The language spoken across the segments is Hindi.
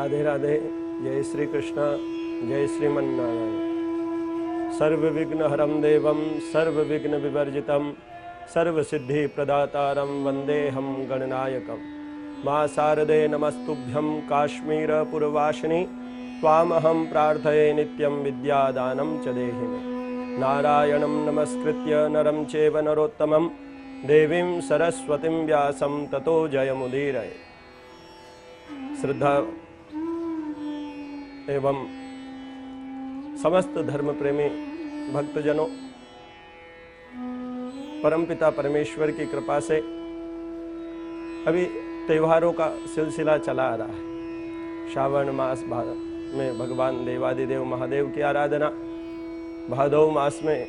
राधे राधे। जय श्री कृष्ण, जय श्रीमन्नारायण। सर्व विघ्न हरम देवम सर्व विघ्न विवर्जितम सर्व सिद्धि प्रदातारम वंदे हम गणनायकम। माँ शारदे नमस्तुभ्यं काश्मीर पुरवासिनी त्वामहं प्रार्थये नित्यं विद्यादानं च देहि मे। नारायणं नमस्कृत्य नरं चैव नरोत्तमं देवीं सरस्वतीं व्यासं ततो जयमुदीरये। श्रद्धा एवं समस्त धर्म प्रेमी भक्तजनों, परमपिता परमेश्वर की कृपा से अभी त्योहारों का सिलसिला चला आ रहा है। श्रावण मास में भगवान देवादिदेव महादेव की आराधना, भादव मास में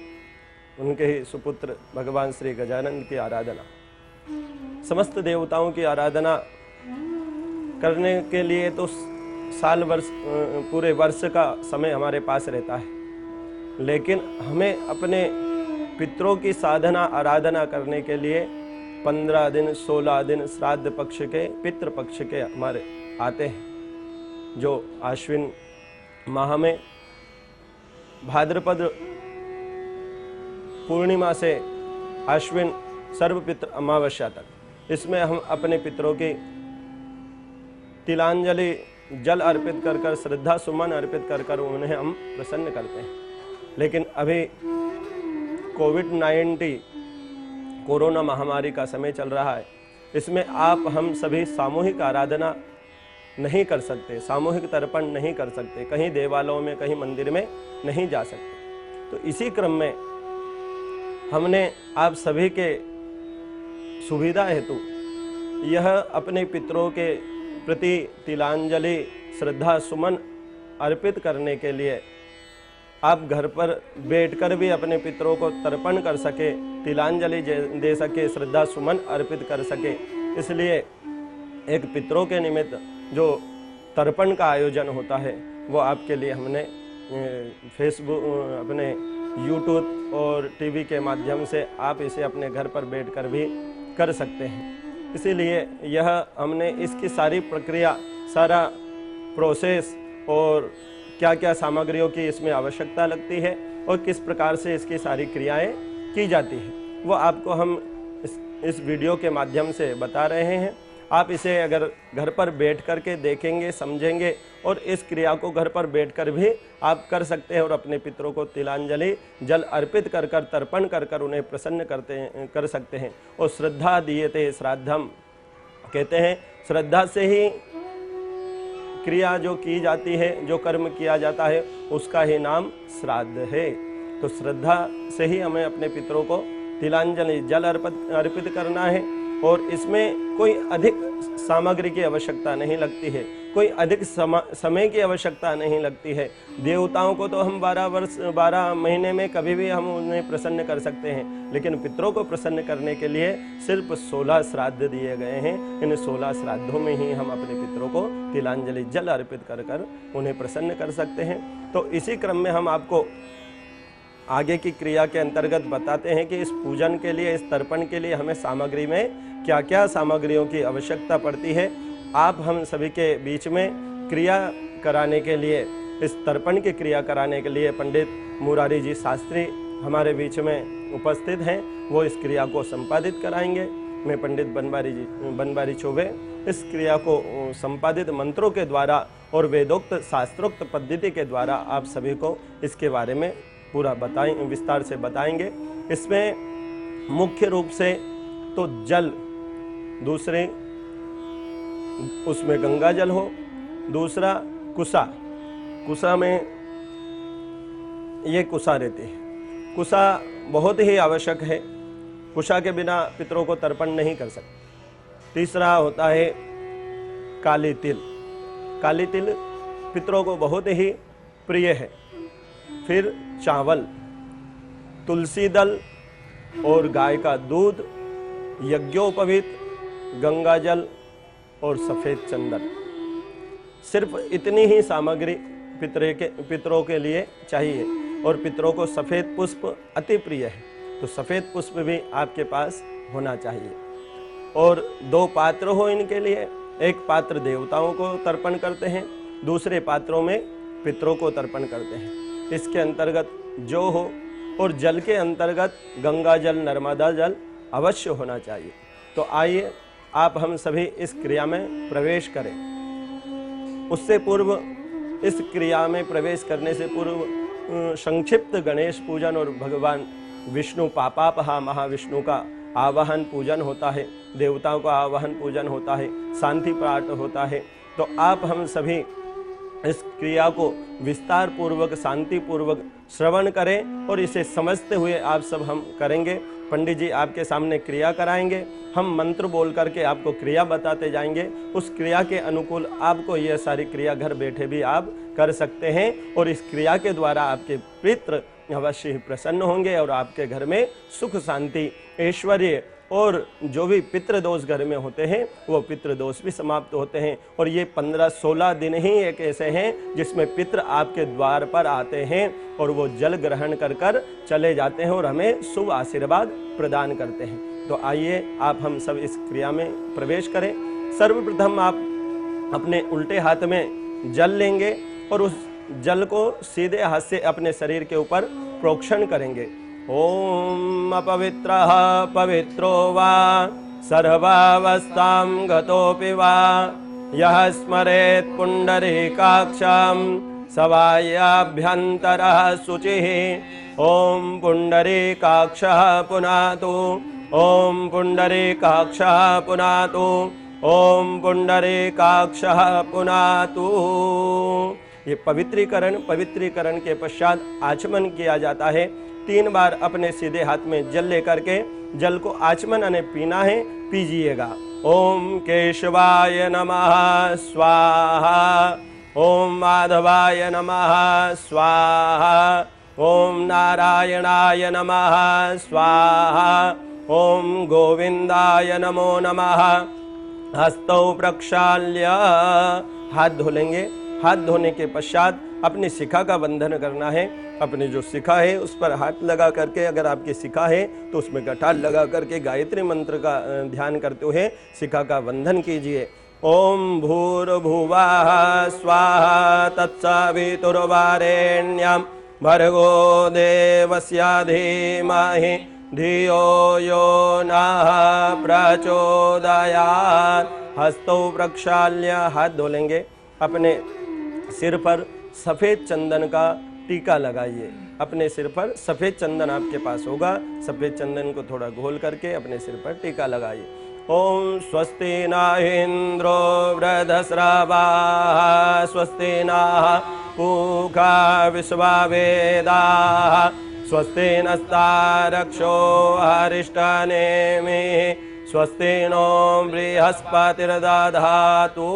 उनके ही सुपुत्र भगवान श्री गजानन की आराधना, समस्त देवताओं की आराधना करने के लिए तो साल वर्ष पूरे वर्ष का समय हमारे पास रहता है, लेकिन हमें अपने पितरों की साधना आराधना करने के लिए 15 दिन 16 दिन श्राद्ध पक्ष के पितृ पक्ष के हमारे आते हैं, जो आश्विन माह में भाद्रपद पूर्णिमा से आश्विन सर्वपितृ अमावस्या तक, इसमें हम अपने पितरों की तिलांजलि जल अर्पित कर कर, श्रद्धा सुमन अर्पित कर कर उन्हें हम प्रसन्न करते हैं। लेकिन अभी कोविड-19 कोरोना महामारी का समय चल रहा है, इसमें आप हम सभी सामूहिक आराधना नहीं कर सकते, सामूहिक तर्पण नहीं कर सकते, कहीं देवालयों में कहीं मंदिर में नहीं जा सकते। तो इसी क्रम में हमने आप सभी के सुविधा हेतु यह अपने पितरों के प्रति तिलांजलि श्रद्धा सुमन अर्पित करने के लिए आप घर पर बैठकर भी अपने पितरों को तर्पण कर सके, तिलांजलि दे सके, श्रद्धा सुमन अर्पित कर सके, इसलिए एक पितरों के निमित्त जो तर्पण का आयोजन होता है वो आपके लिए हमने फेसबुक, अपने यूट्यूब और टीवी के माध्यम से आप इसे अपने घर पर बैठकर भी कर सकते हैं। इसीलिए यह हमने इसकी सारी प्रक्रिया, सारा प्रोसेस और क्या क्या सामग्रियों की इसमें आवश्यकता लगती है और किस प्रकार से इसकी सारी क्रियाएं की जाती है, वो आपको हम इस वीडियो के माध्यम से बता रहे हैं। आप इसे अगर घर पर बैठ कर के देखेंगे, समझेंगे और इस क्रिया को घर पर बैठकर भी आप कर सकते हैं और अपने पितरों को तिलांजलि जल अर्पित कर कर, तर्पण कर कर उन्हें प्रसन्न कर सकते हैं। और श्रद्धा दीयते श्राद्धम, कहते हैं श्रद्धा से ही क्रिया जो की जाती है, जो कर्म किया जाता है, उसका ही नाम श्राद्ध है। तो श्रद्धा से ही हमें अपने पितरों को तिलांजलि जल अर्पित करना है और इसमें कोई अधिक सामग्री की आवश्यकता नहीं लगती है, कोई अधिक समय की आवश्यकता नहीं लगती है। देवताओं को तो हम 12 महीने में कभी भी हम उन्हें प्रसन्न कर सकते हैं, लेकिन पितरों को प्रसन्न करने के लिए सिर्फ 16 श्राद्ध दिए गए हैं। इन 16 श्राद्धों में ही हम अपने पितरों को तिलांजलि जल अर्पित कर कर उन्हें प्रसन्न कर सकते हैं। तो इसी क्रम में हम आपको आगे की क्रिया के अंतर्गत बताते हैं कि इस पूजन के लिए, इस तर्पण के लिए हमें सामग्री में क्या क्या सामग्रियों की आवश्यकता पड़ती है। आप हम सभी के बीच में क्रिया कराने के लिए, इस तर्पण की क्रिया कराने के लिए पंडित मुरारी जी शास्त्री हमारे बीच में उपस्थित हैं, वो इस क्रिया को संपादित कराएंगे। मैं पंडित बनवारी चौबे इस क्रिया को संपादित मंत्रों के द्वारा और वेदोक्त शास्त्रोक्त पद्धति के द्वारा आप सभी को इसके बारे में पूरा विस्तार से बताएंगे। इसमें मुख्य रूप से तो जल, दूसरे उसमें गंगा जल हो, दूसरा कुसा में ये कुसा रहती है। कुसा बहुत ही आवश्यक है, कुशा के बिना पितरों को तर्पण नहीं कर सकते। तीसरा होता है काली तिल, काली तिल पितरों को बहुत ही प्रिय है। फिर चावल, तुलसी दल और गाय का दूध, यज्ञोपवीत, गंगा जल और सफ़ेद चंदन, सिर्फ इतनी ही सामग्री पितरों के लिए चाहिए। और पितरों को सफ़ेद पुष्प अति प्रिय है, तो सफ़ेद पुष्प भी आपके पास होना चाहिए। और 2 पात्र हो इनके लिए, एक पात्र देवताओं को तर्पण करते हैं दूसरे पात्रों में पितरों को तर्पण करते हैं। इसके अंतर्गत जो हो, और जल के अंतर्गत गंगा जल, नर्मदा जल अवश्य होना चाहिए। तो आइए आप हम सभी इस क्रिया में प्रवेश करें। उससे पूर्व, इस क्रिया में प्रवेश करने से पूर्व संक्षिप्त गणेश पूजन और भगवान विष्णु पापापहा महाविष्णु का आवाहन पूजन होता है, देवताओं का आवाहन पूजन होता है, शांति पाठ होता है। तो आप हम सभी इस क्रिया को विस्तार पूर्वक, शांति पूर्वक श्रवण करें और इसे समझते हुए आप सब हम करेंगे। पंडित जी आपके सामने क्रिया कराएंगे, हम मंत्र बोल करके आपको क्रिया बताते जाएंगे। उस क्रिया के अनुकूल आपको यह सारी क्रिया घर बैठे भी आप कर सकते हैं और इस क्रिया के द्वारा आपके पितृ अवश्य ही प्रसन्न होंगे और आपके घर में सुख, शांति, ऐश्वर्य और जो भी पितृदोष घर में होते हैं वो पितृदोष भी समाप्त होते हैं। और ये 15-16 दिन ही एक ऐसे हैं जिसमें पितृ आपके द्वार पर आते हैं और वो जल ग्रहण कर कर चले जाते हैं और हमें शुभ आशीर्वाद प्रदान करते हैं। तो आइए आप हम सब इस क्रिया में प्रवेश करें। सर्वप्रथम आप अपने उल्टे हाथ में जल लेंगे और उस जल को सीधे हाथ से अपने शरीर के ऊपर प्रोक्षण करेंगे। ओम अपवित्रः पवित्रो वा सर्वावस्थां गतोऽपि वा यः स्मरेत् पुण्डरीकाक्षं सवायाभ्यन्तरः शुचिः। ओम पुण्डरीकाक्षः पुनातु, ओम पुण्डरीकाक्षः पुनातु, ओम पुण्डरीकाक्षः पुनातु। ये पवित्रीकरण के पश्चात आचमन किया जाता है। 3 बार अपने सीधे हाथ में जल लेकर के जल को आचमन यानी पीना है, पीजिएगा। ओम केशवाय नमः स्वाहा, ओम माधवाय नमः स्वाहा, ओम नारायणाय नमः स्वाहा, ओम गोविंदाय नमो नमः। हस्तौ प्रक्षाल्य हाथ धो लेंगे। हाथ धोने के पश्चात अपनी शिखा का बंधन करना है। अपनी जो शिखा है उस पर हाथ लगा करके, अगर आपकी शिखा है तो उसमें गठाल लगा करके गायत्री मंत्र का ध्यान करते हुए शिखा का बंधन कीजिए। ओम भूर्भुवः स्वाहा तत्सवितुर्वरेण्यं भर्गो देवस्य धीमहि धियो यो नः प्रचोदयात्। हस्तौ प्रक्षाल्य हाथ धो लेंगे। अपने सिर पर सफ़ेद चंदन का टीका लगाइए। अपने सिर पर सफ़ेद चंदन आपके पास होगा, सफ़ेद चंदन को थोड़ा घोल करके अपने सिर पर टीका लगाइए। ओम स्वस्ति न इंद्रो वृद्धश्रवाः स्वस्ति नः पूषा विश्ववेदाः स्वस्ति नस्तारक्षो अरिष्टनेमिः स्वस्ति नो बृहस्पतिर्दधातु।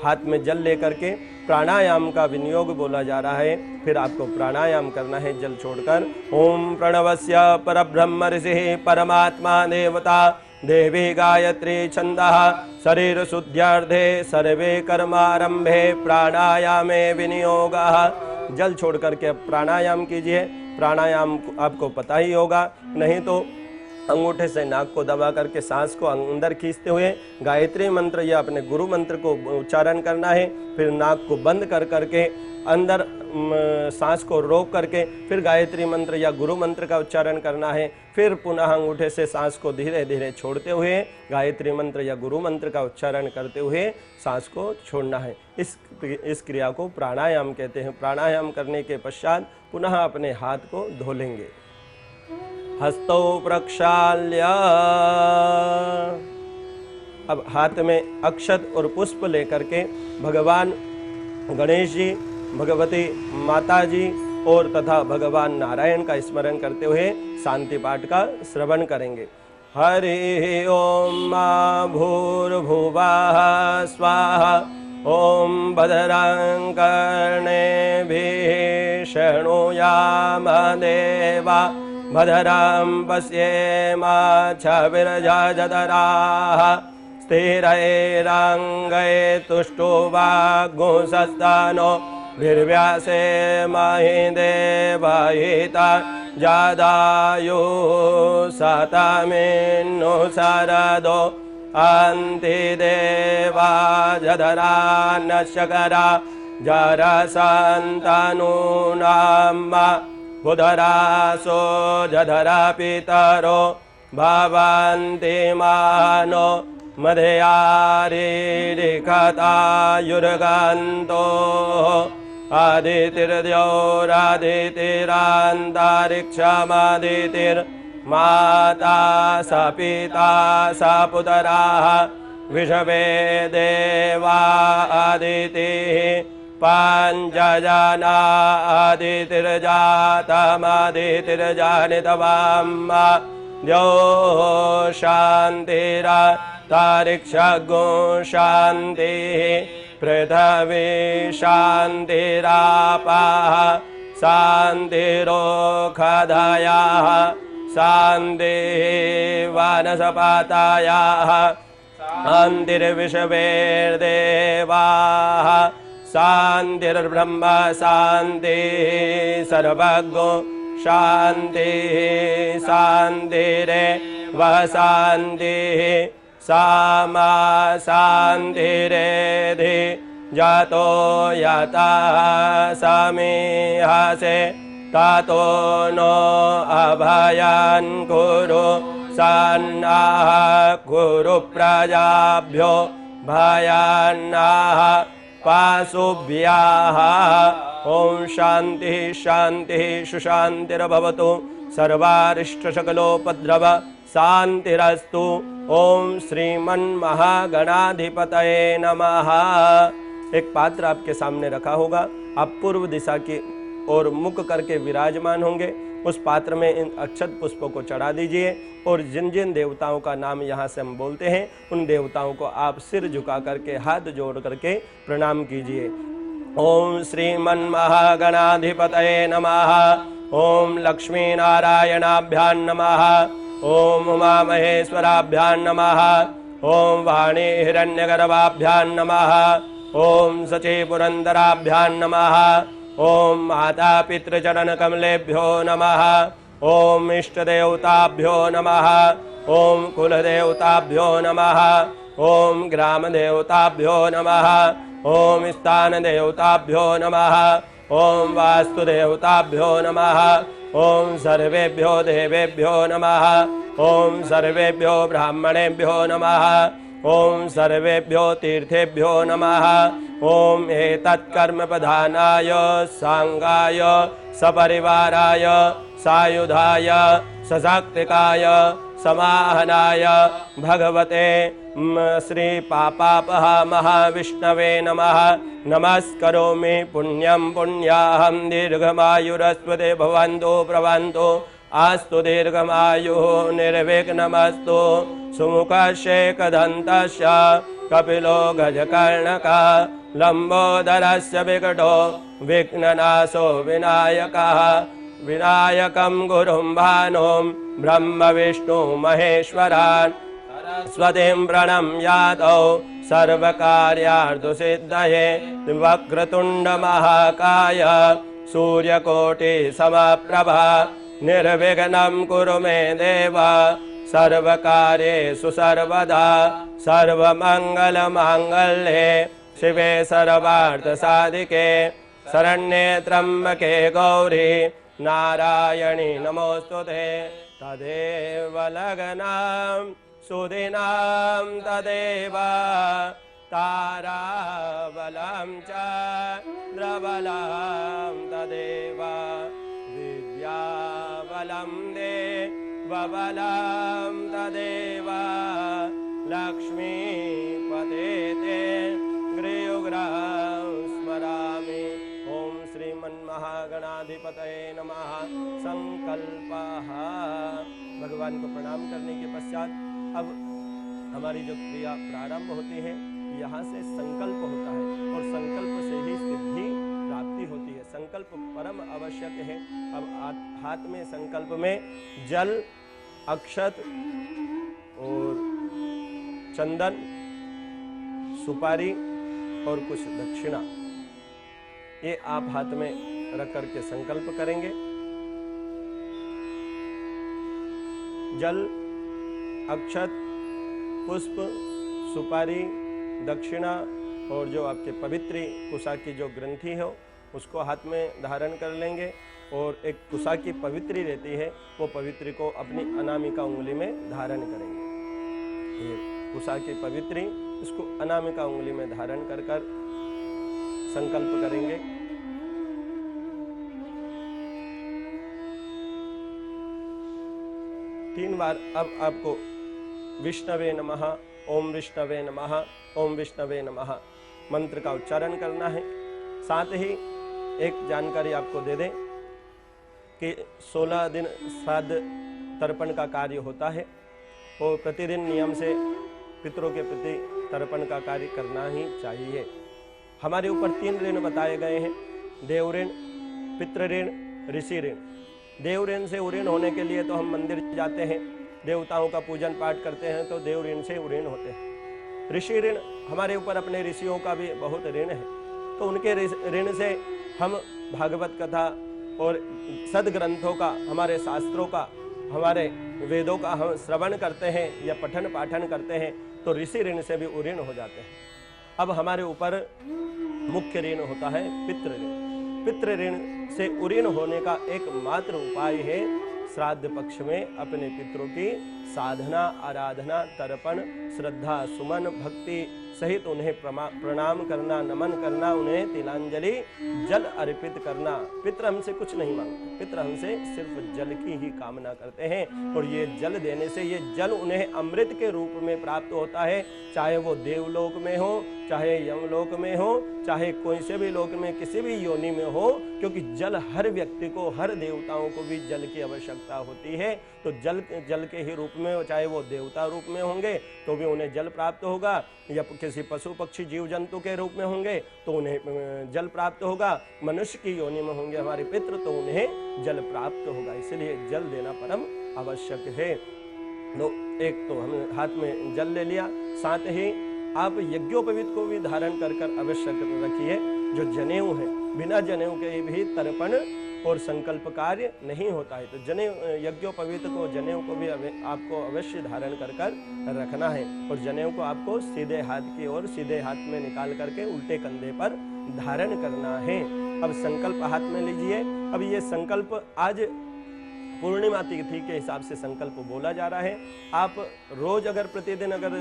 हाथ में जल लेकर के प्राणायाम का विनियोग बोला जा रहा है। फिर आपको प्राणायाम करना है जल छोड़कर। ओम प्रणवस्य परब्रह्म ऋषिः परमात्मा देवता देवी गायत्री छंदः शरीर शुद्ध्यर्थे सर्वे कर्मारंभे प्राणायामे विनियोगः। जल छोड़ करके प्राणायाम कीजिए। प्राणायाम आपको पता ही होगा, नहीं तो अंगूठे से नाक को दबा करके सांस को अंदर खींचते हुए गायत्री मंत्र या अपने गुरु मंत्र को उच्चारण करना है। फिर नाक को बंद कर करके अंदर सांस को रोक करके फिर गायत्री मंत्र या गुरु मंत्र का उच्चारण करना है। फिर पुनः अंगूठे से सांस को धीरे धीरे छोड़ते हुए गायत्री मंत्र या गुरु मंत्र का उच्चारण करते हुए सांस को छोड़ना है। इस क्रिया को प्राणायाम कहते हैं। प्राणायाम करने के पश्चात पुनः अपने हाथ को धो लेंगे। हस्तौ प्रक्षाल्य अब हाथ में अक्षत और पुष्प लेकर के भगवान गणेश जी, भगवती माता जी और तथा भगवान नारायण का स्मरण करते हुए शांति पाठ का श्रवण करेंगे। हरि ओम भूर्भुवः स्वाहा ओम भद्रं कर्णेभिः शृणुयाम देवा भद्रं पश्येमाच्छविर्जधराः स्थिरैरङ्गै तुष्टुवाग्गुंसस्तनो भिर्व्यासे महि देवहिता जदायु शतमिन्नु शरदो अन्ति देवा जधरा न शकरा जरसन्तनूनां बुधरासो जधरा पितरो भवन्ति मानो मदयारिरिखतायुर्गन्तो आदितिर्द्यौरादितिरान्तरिक्षमदितिर्माता स पिता स पुतराः विषवे देवा अदितिः पञ्चजना अदितिर्जातमदितिर्जनितवाम् द्यो शान्तिरन्तरिक्षगो शान्तिः पृथिवी शान्तिरापः शान्तिरोषधयः शान्तिः वनस्पतयः शान्तिर्विश्वेर्देवाः शान्तिर्ब्रह्म शान्तिः सर्वज्ञो शान्तिः शान्तिरेव शान्तिः सामा शान्तिरेधि जातो यतः समीहसे ततो नो अभयं कुरु सन्नः कुरु प्रजाभ्यो भयान्नः पाशुभ्यः ओम शांति शांति सुशांतिर्भवतु सर्वारिष्टसकलोपद्रव शांतिरस्तु। ओम श्रीमन्महागणाधिपतये नमः। एक पात्र आपके सामने रखा होगा, आप पूर्व दिशा की ओर मुख करके विराजमान होंगे। उस पात्र में इन अक्षत पुष्पों को चढ़ा दीजिए और जिन जिन देवताओं का नाम यहाँ से हम बोलते हैं उन देवताओं को आप सिर झुका करके हाथ जोड़ करके प्रणाम कीजिए। ओम श्रीमन्महागणाधिपतये नमः। ओम लक्ष्मीनारायणाभ्यां नमः। ओम उमामहेश्वराभ्यां नमः। ओम वाणी हिरण्यगर्भाभ्यां नमः। ओम सचीपुरन्दराभ्यां नमः। ओम माता पितृचरण कमलेभ्यो नमः। ओम इष्टदेवताभ्यो नमः। ओम कुलदेवताभ्यो नमः। ओम ग्रामदेवताभ्यो नमः। ओम स्थानदेवताभ्यो नमः। ओम वास्तुदेवताभ्यो नमः। ओम सर्वेभ्यो देवेभ्यो नमः। ओम सर्वेभ्यो ब्राह्मणेभ्यो नमः। ओम सर्वेभ्यो तीर्थेभ्यो नमः। ओम एतत्कर्म प्रधानाय सांगाय सपरिवाराय सायुधाय सशक्तिकाय समाहनाय भगवते श्री पापापः महाविष्णवे नमः। नमस्करोमि पुण्यं पुण्याहं दीर्घमायुरस्वते भवन्तु प्रभवन्तु आस्तु दीर्घमायुः निर्विघ्नमस्तु। सुमुखशेखदन्तस्य कपिलो गजकर्णकः लम्बोदरस्य विकटो विघ्ननाशो विनायकः। विनायकं गुरुं भानुं ब्रह्म विष्णु महेश्वरान् सरस्वतीं प्रणम्यादौ सर्वकार्यार्थसिद्धये। वक्रतुण्डमहाकाय सूर्यकोटिसमप्रभा निर्विघ्नं कुरु मे देव सर्वकार्येषु सर्वदा। सर्वमङ्गलमाङ्गल्ये शिवे सर्वार्थसाधिके शरण्ये त्र्यम्बके गौरी नारायणी नमोस्तुते। तदेव लग्नं सुदिनं तदेव ताराबलं चन्द्रबलं तदेव विद्याबलं देवबलं तदेव लक्ष्मीपते ते गृहग्रहं स्मरामि। ओम श्रीमन्महागणाधिपतये नमः। संकल्पः। भगवान को प्रणाम करने के पश्चात अब हमारी जो क्रिया प्रारंभ होती है यहाँ से संकल्प होता है और संकल्प से ही सिद्धि प्राप्ति होती है। संकल्प परम आवश्यक है। अब हाथ में संकल्प में जल, अक्षत और चंदन, सुपारी और कुछ दक्षिणा, ये आप हाथ में रख करके संकल्प करेंगे। जल, अक्षत, पुष्प, सुपारी, दक्षिणा, और जो आपके पवित्री कुशा की जो ग्रंथि है उसको हाथ में धारण कर लेंगे और एक कुशा की पवित्री रहती है वो पवित्री को अपनी अनामिका उंगली में धारण करेंगे। ये कुशा की पवित्री इसको अनामिका उंगली में धारण कर कर संकल्प करेंगे। तीन बार अब आपको विष्णवे नमः, ओम विष्णवे नमः, ओम विष्णवे नमः मंत्र का उच्चारण करना है। साथ ही एक जानकारी आपको दे दें कि 16 दिन श्राद्ध तर्पण का कार्य होता है और प्रतिदिन नियम से पितरों के प्रति तर्पण का कार्य करना ही चाहिए। हमारे ऊपर 3 ऋण बताए गए हैं, देव ऋण, पितृ ऋण, ऋषि ऋण। देव ऋण से उऋण होने के लिए तो हम मंदिर जाते हैं, देवताओं का पूजन पाठ करते हैं तो देव ऋण से उऋण होते हैं। ऋषि ऋण, हमारे ऊपर अपने ऋषियों का भी बहुत ऋण है, तो उनके ऋण से हम भागवत कथा और सदग्रंथों का, हमारे शास्त्रों का, हमारे वेदों का हम श्रवण करते हैं या पठन पाठन करते हैं तो ऋषि ऋण से भी उऋण हो जाते हैं। अब हमारे ऊपर मुख्य ऋण होता है पितृ ऋण। पितृ ऋण से उऋण होने का एकमात्र उपाय है श्राद्ध पक्ष में अपने पितरों की साधना, आराधना, तर्पण, श्रद्धा, सुमन, भक्ति सहित उन्हें प्रणाम करना, नमन करना, उन्हें तिलांजलि जल अर्पित करना। पितृ हमसे कुछ नहीं मांगते, पितृ हमसे सिर्फ जल की ही कामना करते हैं और ये जल देने से ये जल उन्हें अमृत के रूप में प्राप्त होता है, चाहे वो देवलोक में हो, चाहे यमलोक में हो, चाहे कोई से भी लोक में, किसी भी योनि में हो, क्योंकि जल हर व्यक्ति को, हर देवताओं को भी जल की आवश्यकता होती है। तो जल के ही रूप में, चाहे वो देवता रूप में होंगे तो भी उन्हें जल प्राप्त होगा, या किसी पशु पक्षी जीव जंतु के रूप में होंगे तो उन्हें जल प्राप्त होगा, मनुष्य की योनि में होंगे हमारे पितृ तो उन्हें जल प्राप्त होगा। इसलिए जल देना परम आवश्यक है। तो एक तो हम हाथ में जल ले लिया, साथ ही आप यज्ञोपवीत को भी धारण कर कर अवश्य रखिए। जो जनेऊ है, बिना जनेऊ के भी तर्पण और संकल्प कार्य नहीं होता है, तो जनेऊ, यज्ञोपवीत को, जनेऊ को भी आपको अवश्य धारण कर कर रखना है। और जनेऊ को आपको सीधे हाथ की ओर, सीधे हाथ में निकाल करके उल्टे कंधे पर धारण करना है। अब संकल्प हाथ में लीजिए। अब ये संकल्प आज पूर्णिमा तिथि के हिसाब से संकल्प बोला जा रहा है। आप रोज अगर प्रतिदिन अगर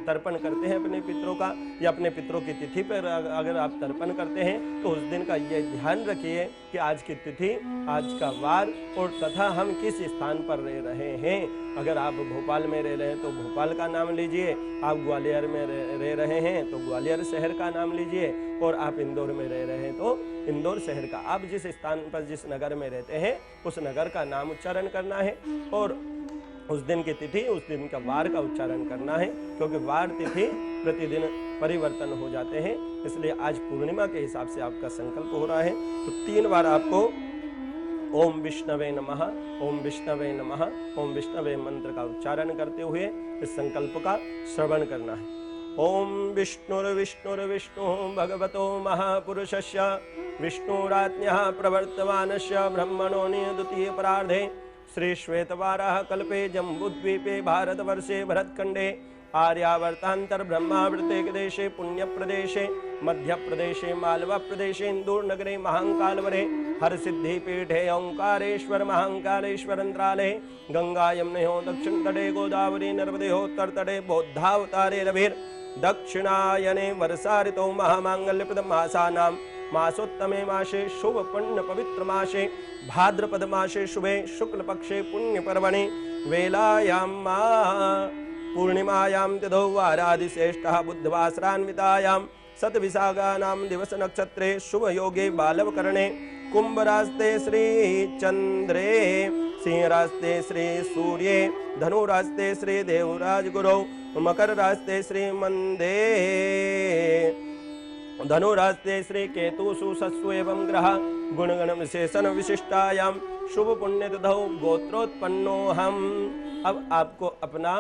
तर्पण करते हैं अपने पितरों का, या अपने पितरों की तिथि पर अगर आप तर्पण करते हैं तो उस दिन का ये ध्यान रखिए कि आज की तिथि, आज का वार और तथा हम किस स्थान पर रह रहे हैं। अगर आप भोपाल में रह रहे हैं तो भोपाल का नाम लीजिए, आप ग्वालियर में रह रहे हैं तो ग्वालियर शहर का नाम लीजिए, और आप इंदौर में रह रहे हैं तो इंदौर शहर का, आप जिस स्थान पर, जिस नगर में रहते हैं उस नगर का नाम उच्चारण करना है और उस दिन की तिथि, उस दिन का वार का उच्चारण करना है, क्योंकि वार तिथि प्रतिदिन परिवर्तन हो जाते हैं। इसलिए आज पूर्णिमा के हिसाब से आपका संकल्प हो रहा है। तो 3 बार आपको ओम विष्णवे नमः, ओम विष्णवे नमः, ओम विष्णवे मंत्र का उच्चारण करते हुए इस संकल्प का श्रवण करना है। ओम विष्णुर्विष्णुर्विष्णु भगवतो महापुरुषस्य विष्णुराज्ञः प्रवर्तमानस्य ब्रह्मणो द्वितीय परार्धे श्री श्वेतवाराह कल्पे जम्बूद्वीपे भारतवर्षे भरतखंडे आर्यावर्तांतर ब्रह्मावृते देशे पुण्यप्रदेशे मध्यप्रदेशे मालवा प्रदेशे इंदौर नगरे महाकालवरे हर सिद्धि पीठे ओंकारेश्वर महाकालेश्वरंत्राले गंगा यमुनयो दक्षिण तटे गोदावरी नर्मदे उत्तर तटे बौद्धावतारे रविर दक्षिणायने वर्षा ऋतौ महामांगल्यप्रद मासानां मासोत्तमे मासे शुभ पुण्य पवित्र मासे भाद्रपद मासे शुभे शुक्ल पक्षे पुण्य पर्वणि वेलायां पूर्णिमायां तिथौ वारादिश्रेष्ठः बुद्धवासरान्वितायां सतविशाखानां दिवस नक्षत्रे शुभ योगे बालवकरणे कुंभरास्ते श्री चंद्रे सिंहरास्ते श्री सूर्ये धनुरास्ते श्री देवराज गुरौ मकर रास्ते श्री मंदे धनुरास्ते श्री केतु सुसस्व एवं ग्रह गुणगण विशेषण विशिष्टायां शुभ पुण्य तिथौ गोत्रोत्पन्नो हम। अब आपको अपना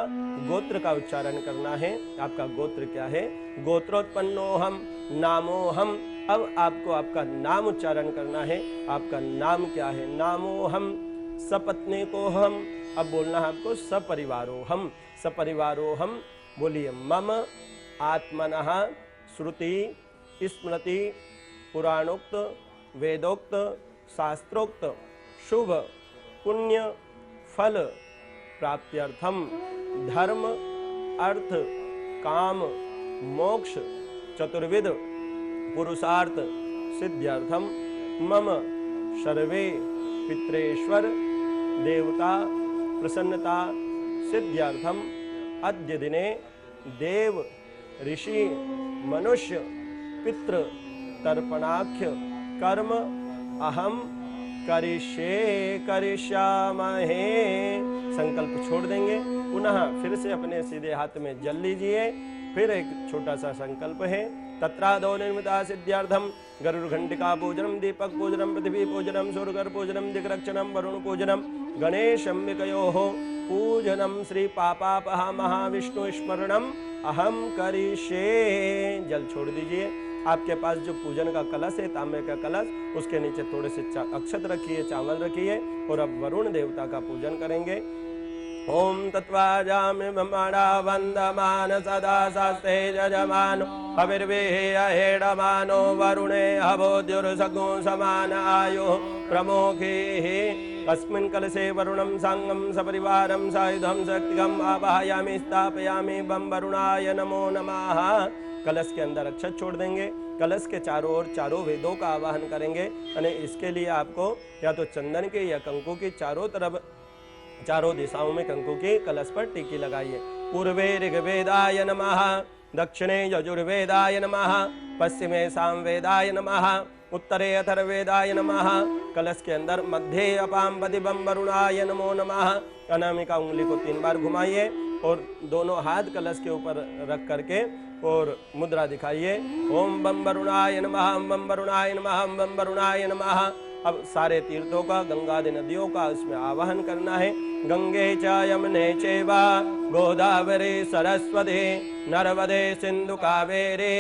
गोत्र का उच्चारण करना है। आपका गोत्र क्या है? गोत्रोत्पन्नो हम, नामो हम। अब आपको आपका नाम उच्चारण करना है। आपका नाम क्या है? नामो हम, सपत्नी को हम। अब बोलना है आपको सपरिवारो हम, सपरिवारो हम। बोलिए मम आत्मनः श्रुति स्मृति पुराणोक्त वेदोक्त शास्त्रोक्त शुभ पुण्य फल प्राप्त्यर्थम धर्म अर्थ काम मोक्ष चतुर्विध पुरुषार्थ सिद्ध्यर्थम मम सर्वे पितरेश्वर देवता प्रसन्नता सिद्ध्यर्थम अद्य दिने देव ऋषि मनुष्य पितृ तर्पणाख्य कर्म अहम करिष्यामहे। संकल्प छोड़ देंगे, पुनः फिर से अपने सीधे हाथ में जल लीजिए। फिर एक छोटा सा संकल्प है, तत्रादो निर्मिता सिद्ध्यर्थम गरुड़ घंटिका पूजनम दीपक पूजनम पृथ्वी पूजनम सूर्यकर पूजनम दिग्रक्षणम वरुण पूजनम गणेश अंबिकयोः पूजनम श्री पापापहा महाविष्णु स्मरणम अहम करिष्ये। जल छोड़ दीजिए। आपके पास जो पूजन का कलश है, तांबे का कलश, उसके नीचे थोड़े से अक्षत रखिए, चावल रखिए और अब वरुण देवता का पूजन करेंगे। ओम तत्वाजामि ब्रह्मणा वंदमान सदा शास्त्रे यजमानो हविर्विहेयहेडमानो वरुणे हवोद्युर्सगो समान आयो प्रमोखे। अस्मिन् कलशे वरुणं सांगं सपरिवारं सायुधं शक्तिगं आवाहयामि स्थापयामि बम वरुणाय नमो नमः। कलश के अंदर अक्षत छोड़ देंगे। कलश के चारों ओर चारों वेदों का आवाहन करेंगे। और इसके लिए आपको या तो चंदन के या कंकु की चारों तरफ चारों दिशाओं में कंकु की कलश पर टीकी लगाइए। पूर्वे ऋग्वेदाय नमः, दक्षिणे यजुर्वेदाय नमः, पश्चिमे सामवेदाय नमः, उत्तरे अथर्ववेदाय नमः। कलश के अंदर मध्य अपाम पति बम वरुणाय नमो नमः। अनामिका उंगली को 3 बार घुमाइए और दोनों हाथ कलश के ऊपर रख करके और मुद्रा दिखाइए। ओम बम वरुणाय नमः, बम वरुणाय नमः, बम वरुणाय नमः। अब सारे तीर्थों का, गंगादि नदियों का इसमें आवाहन करना है। गंगे च यमुने चैव गोदावरी सरस्वती नर्मदे सिंधु कावेरी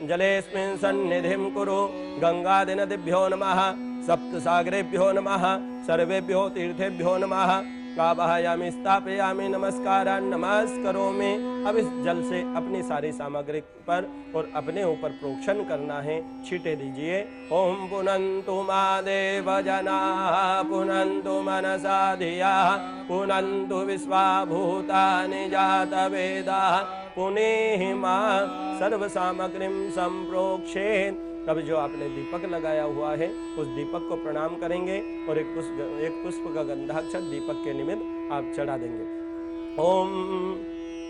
जलेस्मिन् सन्निधिं कुरु। गंगादि नदिभ्यो नमः, सप्तसागरेभ्यो नमः, सर्वेभ्यो तीर्थेभ्यो नमः। आवाहयामि स्थापयामि नमस्कारान् नमस्करोमि। अब इस जल से अपनी सारी सामग्री पर और अपने ऊपर प्रोक्षण करना है, छींटे दीजिए। ओम पुनन्तु मादेव जनाः पुनन्तु मनसा धियाः पुनन्तु विश्वा भूतानि जातवेदाः पुनेहि मां सर्व सामग्रीं संप्रोक्षेत्। अब जो आपने दीपक लगाया हुआ है उस दीपक को प्रणाम करेंगे और एक पुष्प का गंधाक्षत दीपक के निमित्त आप चढ़ा देंगे। ओम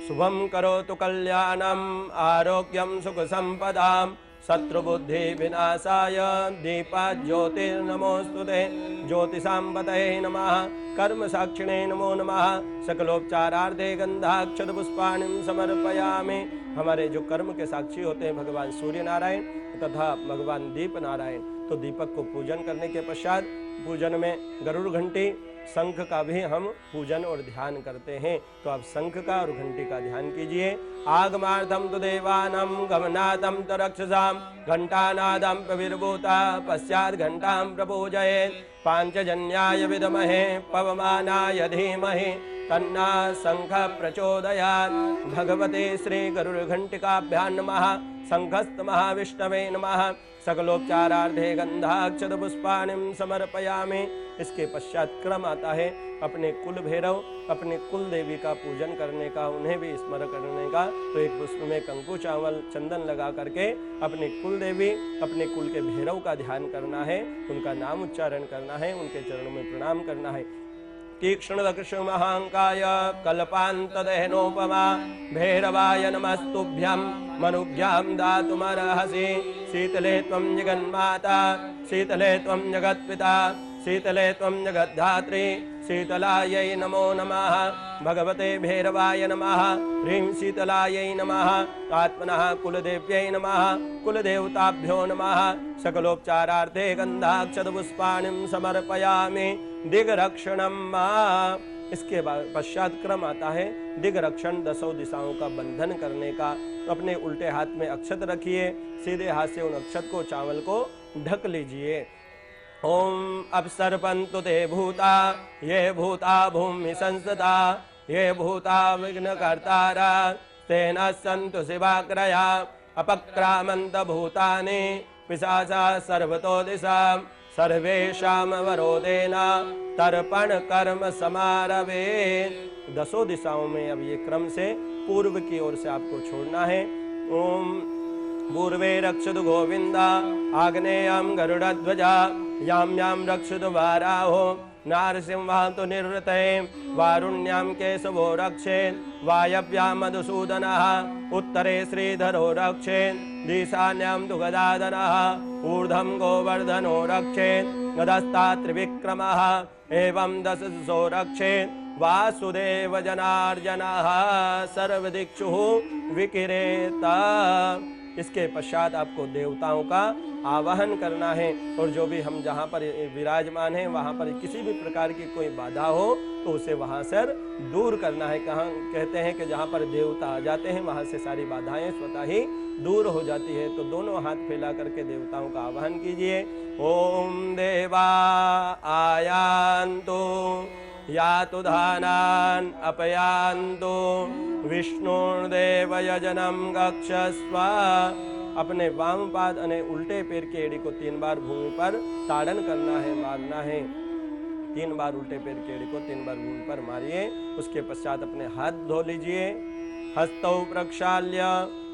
शुभम करोतु कल्याणम आरोग्यम सुख संपदाम शत्रुबुद्धि विनाशाय दीपा ज्योतिर्नमोस्तुते ज्योतिषां पतये नमः कर्म साक्षिणे नमो नमः सकलोपचारार्थे गंधाक्षत पुष्पाणिं समर्पयामि। हमारे जो कर्म के साक्षी होते हैं भगवान सूर्य नारायण तथा भगवान दीप नारायण, तो दीपक को पूजन करने के पश्चात पूजन में गरुड़ घंटी शंख का भी हम पूजन और ध्यान करते हैं। तो आप शंख का और घंटी का ध्यान कीजिए। आगमार्थम तो देवानम गमनाथम तो रक्षसाम घंटानादम प्रविर्भूता पश्चात घंटां प्रपूजयेत् पांचजन्याय विद्महे पवमानाय धीमहि तन्ना शंख प्रचोदयात्। भगवते श्री गरुड़ घंटिकाभ्यां नमः। शंखस्त महाविष्णवे नमः। सकलोपचारार्थे गंधाक्षत पुष्पाणिं समर्पयामि। इसके पश्चात क्रम आता है अपने कुल भैरव, अपने कुल देवी का पूजन करने का, उन्हें भी स्मरण करने का। तो एक पुष्प में कंकु चावल चंदन लगा करके अपने कुल देवी, अपने कुल के भैरव का ध्यान करना है, उनका नाम उच्चारण करना है, उनके चरणों में प्रणाम करना है। तीक्ष्ण दक्ष महांकाय कल्पान्तदहनोपमा भैरवाय नमस्तुभ्यं मनुज्ञां दातुमर्हसि। शीतले त्वं जगन्माता शीतले त्वं जगत्पिता शीतले त्वं जगद्धात्री शीतलायै नमो नमः। भगवते भैरवाय नमः। ह्रीं शीतलायै नमः। आत्मनः कुलदेव्यै नमः। कुलदेवताभ्यो नमः। सकलोपचारार्थे गंधाक्षत पुष्पाणिं समर्पयामि। दिग्रक्षणं मा। इसके पश्चात क्रम आता है दिग्रक्षण, 10 दिशाओं का बंधन करने का। अपने उल्टे हाथ में अक्षत रखिए, सीधे हाथ से उन अक्षत को, चावल को ढक लीजिए। ओम अपसर्पन्तु ते भूता ये भूता भूमि संस्थिता ये भूता विघ्नकर्तारा तेन सन्तु शिवाग्रया अपक्रामन्त भूतानि पिशाचा सर्वतो दिशां सर्वेषां वरोधेन तर्पण कर्म समारवे। 10 दिशाओं में अब ये क्रम से पूर्व की ओर से आपको छोड़ना है। ओम पूर्वे रक्षतु गोविंद आग्नेयं गरुड़ध्वजा यां यां रक्षतु वाराहो नारसिंहः तु निवृत्ते वारुण्यां केशवो रक्षेत् वायव्यां मधुसूदनः उत्तरे श्रीधरो रक्षेत् ईशान्यां तु गदाधरः ऊर्ध्वं गोवर्धनो रक्षेत् गदस्ता त्रिविक्रमः एवं 10 दिशो रक्षेत् वासुदेव जनार्दनः सर्वदिक्षु विकिरेता। इसके पश्चात आपको देवताओं का आवाहन करना है और जो भी हम जहाँ पर विराजमान हैं वहाँ पर किसी भी प्रकार की कोई बाधा हो तो उसे वहाँ से दूर करना है। कहाँ कहते हैं कि जहाँ पर देवता आ जाते हैं वहाँ से सारी बाधाएं स्वतः ही दूर हो जाती है। तो दोनों हाथ फैला करके देवताओं का आवाहन कीजिए। ओम देवा आयान्तु यातु धानान् अपयान्तु विष्णुर्देव यजनं गक्षस्व। अपने वाम पाद अने उल्टे पैर की एड़ी को 3 बार भूमि पर ताड़न करना है, मारना है। 3 बार उल्टे पैर की एड़ी को 3 बार भूमि पर मारिए। उसके पश्चात अपने हाथ धो लीजिए। हस्तौ प्रक्षाल्य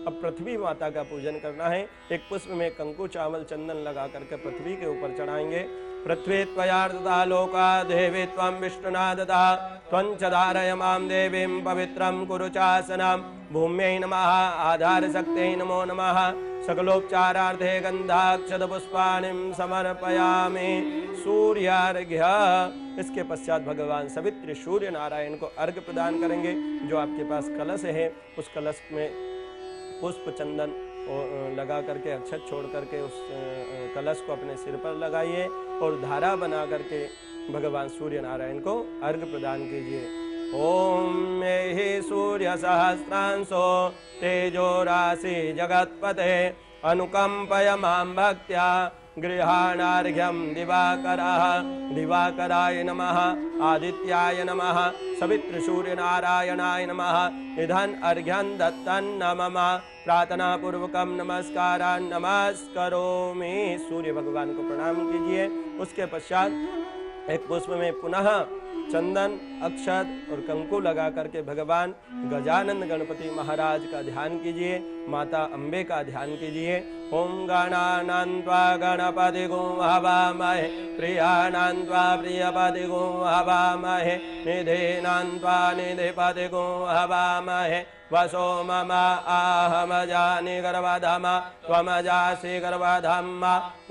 अब पृथ्वी माता का पूजन करना है। एक पुष्प में कंकु चावल चंदन लगा करके पृथ्वी के ऊपर चढ़ाएंगे। पृथ्वी त्वयार्दता लोका देवी त्वं विष्णुनादता त्वञ्च धारय मां देवीं पवित्रं कुरु चासनं। भूम्यै नमः आधारशक्त्यै नमो नमः। सकलोपचारार्थे गंधाक्षत पुष्पाणिं समर्पयामि। सूर्यार्घ्य। इसके पश्चात भगवान सवित्र सूर्य नारायण को अर्घ्य प्रदान करेंगे। जो आपके पास कलश है उस कलश में पुष्प चंदन लगा करके अक्षत छोड़ करके उस कलश को अपने सिर पर लगाइए और धारा बना करके भगवान सूर्य नारायण को अर्घ्य प्रदान कीजिए। ओम मे सूर्य सहस्रांशो तेजो राशि जगत्पते अनुकंपय मां भक्त्या गृहाणार्घ्यं दिवाकरः। दिवाकराय नमः। आदित्याय नमः। सवित्र सूर्य नारायणाय नमः। इधन अर्घ्यं दत्तं मम प्रार्थना पूर्वकम नमस्कारान् नमस्करोमि। सूर्य भगवान को प्रणाम कीजिए। उसके पश्चात एक पुष्प में पुनः चंदन अक्षत और कंकु लगा करके भगवान गजानन गणपति महाराज का ध्यान कीजिए। माता अम्बे का ध्यान कीजिए। ओम गणानान्त्वा गणपतिगुं हवामहे प्रियाणान्त्वा प्रियपतिगुं हवामहे निधीनान्त्वा निधिपतिगुं हवामहे वसो मम आहमजानि गर्भधम त्वमजासि गर्भधम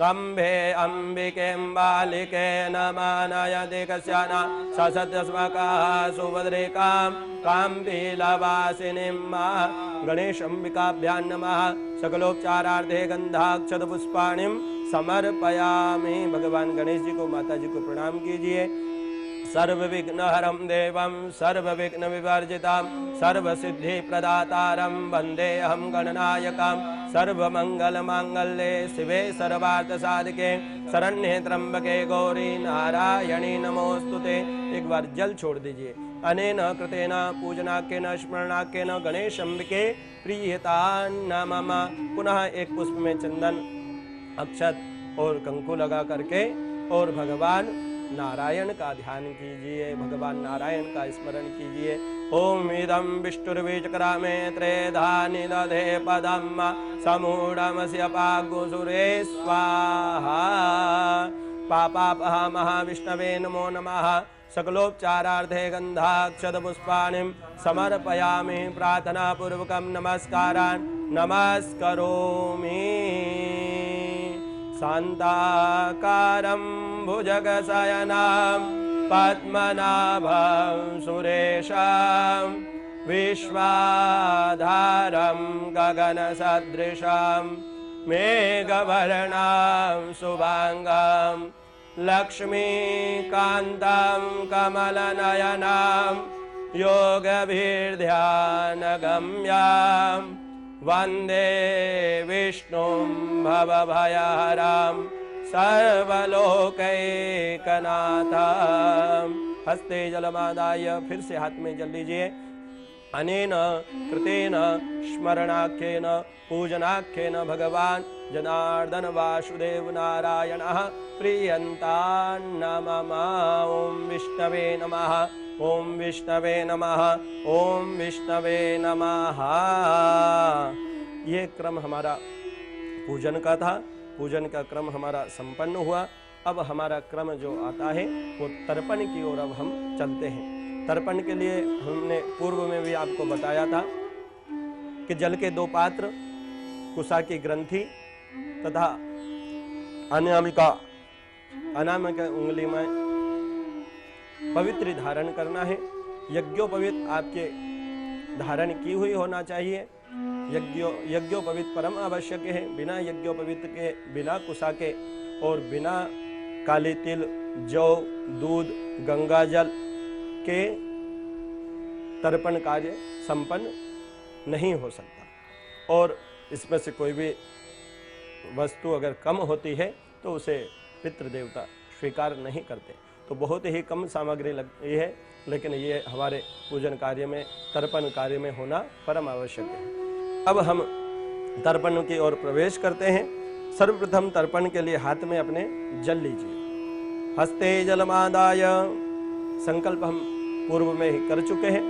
गम्भे अम्बिकें बालिके नमानयति कस्यान ससत्यस्मकाः सुभद्रिकां काम्पीलवासिनीं गणेश अंबिकाभ्यां नमः। सकलोपचारार्थे गंधाक्षत पुष्पाणिं समर्पयामि। भगवान गणेश जी को माता जी को प्रणाम कीजिए। सर्व विघ्न हरम देवं सर्व विघ्न विवर्जितां सर्व सिद्धि प्रदातारं वंदे हम गणनायकं। सर्व मंगल मांगल्ये शिवे सर्वार्थ साधिके शरण्ये त्र्यंबके गौरी नारायणी नमोस्तुते। एक बार जल छोड़ दीजिए। अनेन कृतेन पूजनाख्येन स्मरणाख्येन गणेश अंबिके प्रीयतान्न मम। पुनः एक पुष्प में चंदन अक्षत और कंकु लगा करके और भगवान नारायण का ध्यान कीजिए। भगवान नारायण का स्मरण कीजिए। ओम इदं विष्णुर्विचक्रामे त्रेधानि दधे पदम समूढ़मस्य पागुसुरे स्वाहा। पापापहा महाविष्णवे नमो नमः। सकलोपचारार्थे गंधाक्षत पुष्पाणिं समर्पयामि। प्रार्थना पूर्वकं नमस्कारान् नमस्करोमि। शान्ताकारं भुजगशयनं पद्मनाभं सुरेशं विश्वाधारं गगनसदृशं मेघवर्णं शुभांगं लक्ष्मीकान्तं कमलनयनं योगभिर्ध्यानगम्यं वन्दे विष्णुं भवभयहरं सर्वलोकैकनाथं। हस्ते जलमादाय फिर से हाथ में जल लीजिए। अनेन कृतेन स्मरणाख्येन पूजनाख्येन भगवान् जनार्दन वासुदेव नारायणः प्रीयन्तान्नमः। ओम विष्णवे नमः। ओम विष्णवे नमः। ओम विष्णवे नमः। ये क्रम हमारा पूजन का था। पूजन का क्रम हमारा संपन्न हुआ। अब हमारा क्रम जो आता है वो तर्पण की ओर अब हम चलते हैं। तर्पण के लिए हमने पूर्व में भी आपको बताया था कि जल के 2 पात्र, कुसा की ग्रंथि तथा अनामिका उंगली में पवित्र धारण करना है। यज्ञोपवीत आपके धारण की हुई होना चाहिए। यज्ञोपवीत परम आवश्यक है। बिना यज्ञोपवीत के, बिना कुसा के और बिना काली तिल, जौ, दूध, गंगा जल के तर्पण कार्य संपन्न नहीं हो सकता। और इसमें से कोई भी वस्तु अगर कम होती है तो उसे पितृ देवता स्वीकार नहीं करते। तो बहुत ही कम सामग्री लगती है, लेकिन ये हमारे पूजन कार्य में, तर्पण कार्य में होना परम आवश्यक है। अब हम तर्पण की ओर प्रवेश करते हैं। सर्वप्रथम तर्पण के लिए हाथ में अपने जल लीजिए। हस्ते जलमादाय, संकल्प हम पूर्व में ही कर चुके हैं।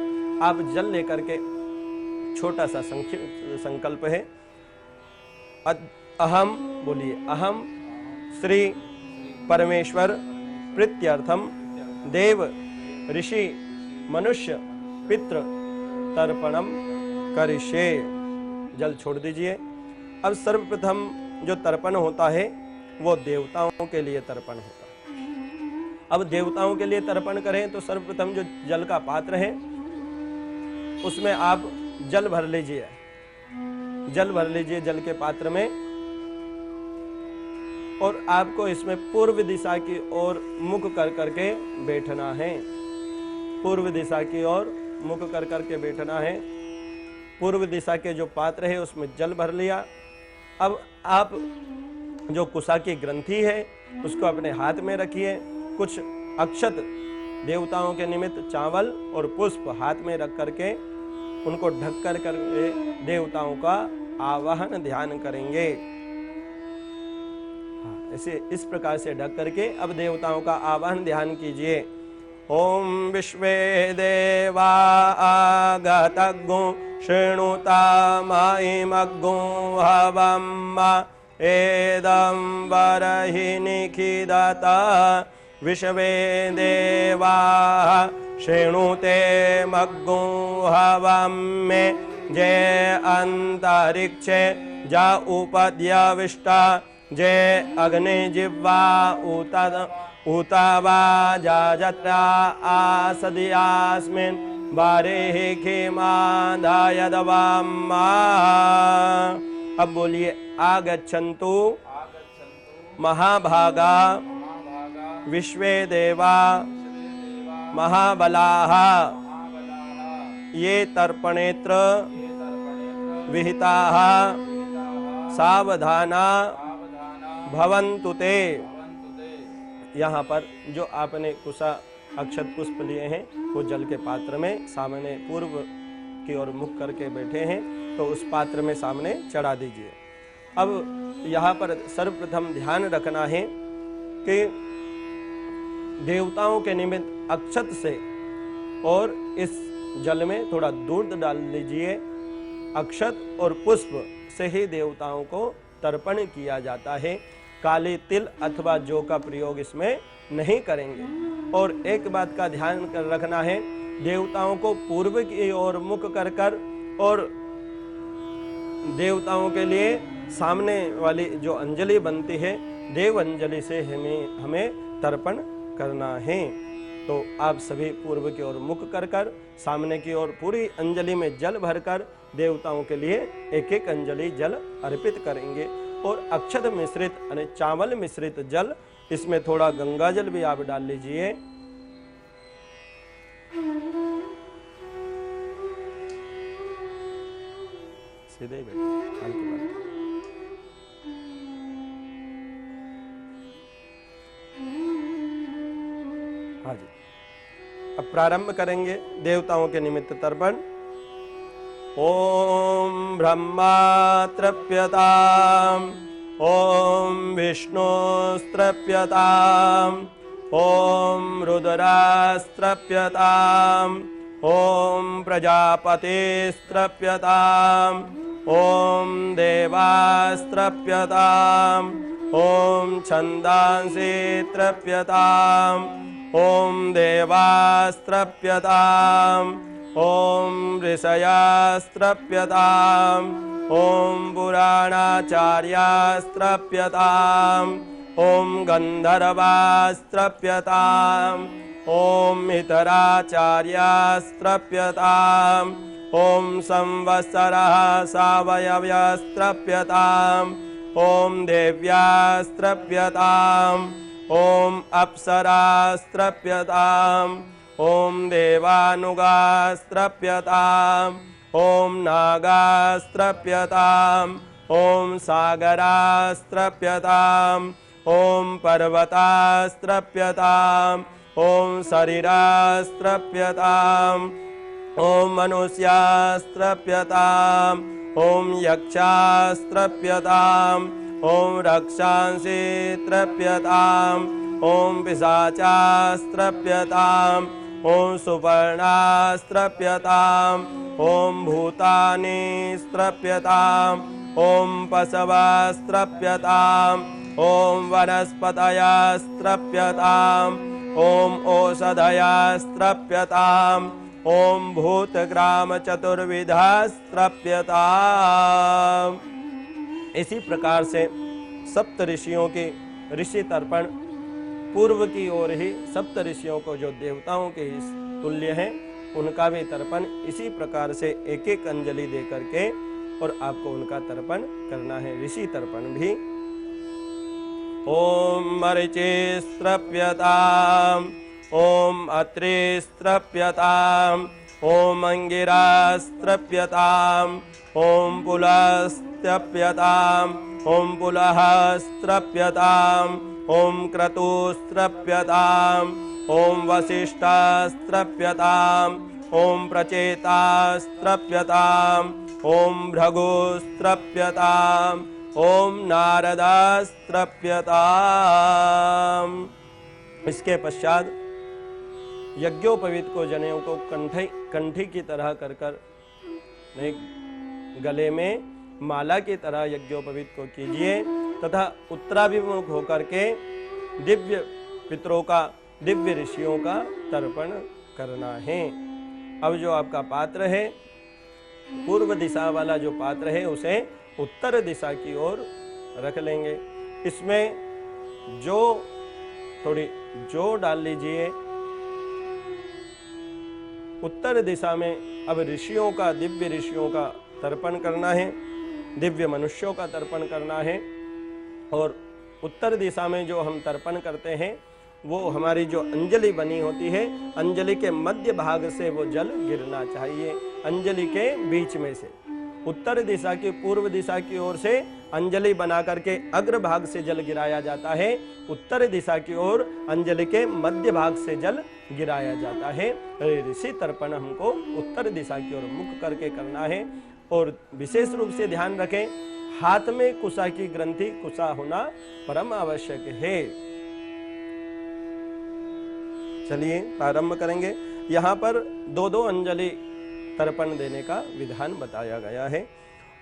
आप जल लेकर के छोटा सा संकल्प है। अहम, बोलिए, अहम श्री परमेश्वर प्रीत्यर्थम देव ऋषि मनुष्य पितृ तर्पणम करिष्ये। जल छोड़ दीजिए। अब सर्वप्रथम जो तर्पण होता है वो देवताओं के लिए तर्पण होता है। अब देवताओं के लिए तर्पण करें तो सर्वप्रथम जो जल का पात्र है उसमें आप जल भर लीजिए। जल भर लीजिए जल के पात्र में, और आपको इसमें पूर्व दिशा की ओर मुख कर करके बैठना है। पूर्व दिशा की ओर मुख कर करके बैठना है। पूर्व दिशा के जो पात्र है उसमें जल भर लिया। अब आप जो कुसा की ग्रंथि है उसको अपने हाथ में रखिए। कुछ अक्षत देवताओं के निमित्त चावल और पुष्प हाथ में रख करके उनको ढक कर देवताओं का आवाहन ध्यान करेंगे। ऐसे इस प्रकार से ढक करके अब देवताओं का आवाहन ध्यान कीजिए। ओम विश्वे देवा आगतग्गो शृणुता माइमग्गो हवम् एदं वरहि निखिदता विश्वे देवा शृणुते मग्गो हवम् जे अंतरिक्षे जा उपद्यविष्टा जे अग्नि जिह्वा उतवा जाजत्रा आसदियास्मिन् बारेहि खिमादाय दवाम्मा। अब बोलिए, आगच्छन्तु महाभागा विश्वे देवा महाबलाः ये तर्पणेत्र विहिताः सावधाना भवन्तु ते। यहाँ पर जो आपने कुसा अक्षत पुष्प लिए हैं वो जल के पात्र में सामने पूर्व की ओर मुख करके बैठे हैं, तो उस पात्र में सामने चढ़ा दीजिए। अब यहाँ पर सर्वप्रथम ध्यान रखना है कि देवताओं के निमित्त अक्षत से और इस जल में थोड़ा दूध डाल लीजिए। अक्षत और पुष्प से ही देवताओं को तर्पण किया जाता है। काली तिल अथवा जौ का प्रयोग इसमें नहीं करेंगे। और एक बात का ध्यान रखना है, देवताओं को पूर्व की ओर मुख कर कर और देवताओं के लिए सामने वाली जो अंजलि बनती है देव अंजलि से हमें तर्पण करना है। तो आप सभी पूर्व की ओर मुख कर कर सामने की ओर पूरी अंजलि में जल भरकर देवताओं के लिए एक एक अंजलि जल अर्पित करेंगे। और अक्षत मिश्रित यानी चावल मिश्रित जल, इसमें थोड़ा गंगा जल भी आप डाल लीजिए। सीधे हाँ जी। अब प्रारंभ करेंगे देवताओं के निमित्त तर्पण। ॐ ब्रह्मा तृप्यताम् ॐ विष्णुस्तृप्यताम् ॐ रुद्रास्तृप्यताम् ॐ प्रजापतिस्तृप्यताम् ॐ देवास्तृप्यताम् ॐ छन्दांसि तृप्यताम् ॐ देवास्तृप्यताम् ॐ ऋषयास्तृप्यताम् ॐ पुराणाचार्यास्तृप्यताम् ॐ गन्धर्वास्तृप्यताम् ॐ इतराचार्यास्तृप्यताम् ॐ संवत्सरः सावयवस्तृप्यताम् ॐ देव्यास्तृप्यताम् ॐ अप्सरास्तृप्यताम् ॐ देवानुगास्तृप्यताम् ॐ नागास्तृप्यताम् ॐ सागरास्तृप्यताम् ॐ पर्वतास्तृप्यताम् ॐ शरीरास्तृप्यताम् ॐ मनुष्यास्तृप्यताम् ॐ यक्षास्तृप्यताम् ॐ रक्षांसि तृप्यताम् ॐ पिशाचास्तृप्यताम् ॐ सुपर्णास्तृप्यताम् ॐ भूतानि स्त्रप्यताम् ॐ पशवस्त्रप्यताम् ॐ वनस्पतयस्त्रप्यताम् ॐ ओषधयस्त्रप्यताम् ॐ भूतग्राम चतुर्विधस्त्रप्यताम्। इसी प्रकार से सप्त ऋषियों के ऋषि तर्पण पूर्व की ओर ही सप्त ऋषियों को जो देवताओं के तुल्य हैं उनका भी तर्पण इसी प्रकार से एक एक अंजलि दे करके और आपको उनका तर्पण करना है, ऋषि तर्पण भी। ओम मरीचिस्त्रप्यताम् ओम अत्रिस्त्रप्यताम् ओम अंगिरास्त्रप्यताम् ओम पुलस्त्रप्यताम् ओम पुलहस्त्रप्यताम् ओम क्रतुस्त्रप्यताम् ओम वसिष्ठास्त्रप्यताम् ओम प्रचेतास्त्रप्यताम् ओम भृगुस्त्रप्यताम् ओम नारदास्त्रप्यताम्। इसके पश्चात यज्ञोपवीत को जनेऊ को कंठी की तरह कर गले में माला की तरह यज्ञोपवीत को कीजिए तथा उत्तराभिमुख होकर के दिव्य पितरों का दिव्य ऋषियों का तर्पण करना है। अब जो आपका पात्र है पूर्व दिशा वाला जो पात्र है उसे उत्तर दिशा की ओर रख लेंगे। इसमें जो थोड़ी जो डाल लीजिए। उत्तर दिशा में अब ऋषियों का दिव्य ऋषियों का तर्पण करना है, दिव्य मनुष्यों का तर्पण करना है। और उत्तर दिशा में जो हम तर्पण करते हैं वो हमारी जो अंजलि बनी होती है अंजलि के मध्य भाग से वो जल गिरना चाहिए, अंजलि के बीच में से। उत्तर दिशा की पूर्व दिशा की ओर से अंजलि बना करके अग्र भाग से जल गिराया जाता है, उत्तर दिशा की ओर अंजलि के मध्य भाग से जल गिराया जाता है। ऋषि तर्पण हमको उत्तर दिशा की ओर मुख करके करना है। और विशेष रूप से ध्यान रखें हाथ में कुशा की ग्रंथि कुशा होना परम आवश्यक है। चलिए प्रारंभ करेंगे। यहाँ पर दो दो अंजलि तर्पण देने का विधान बताया गया है।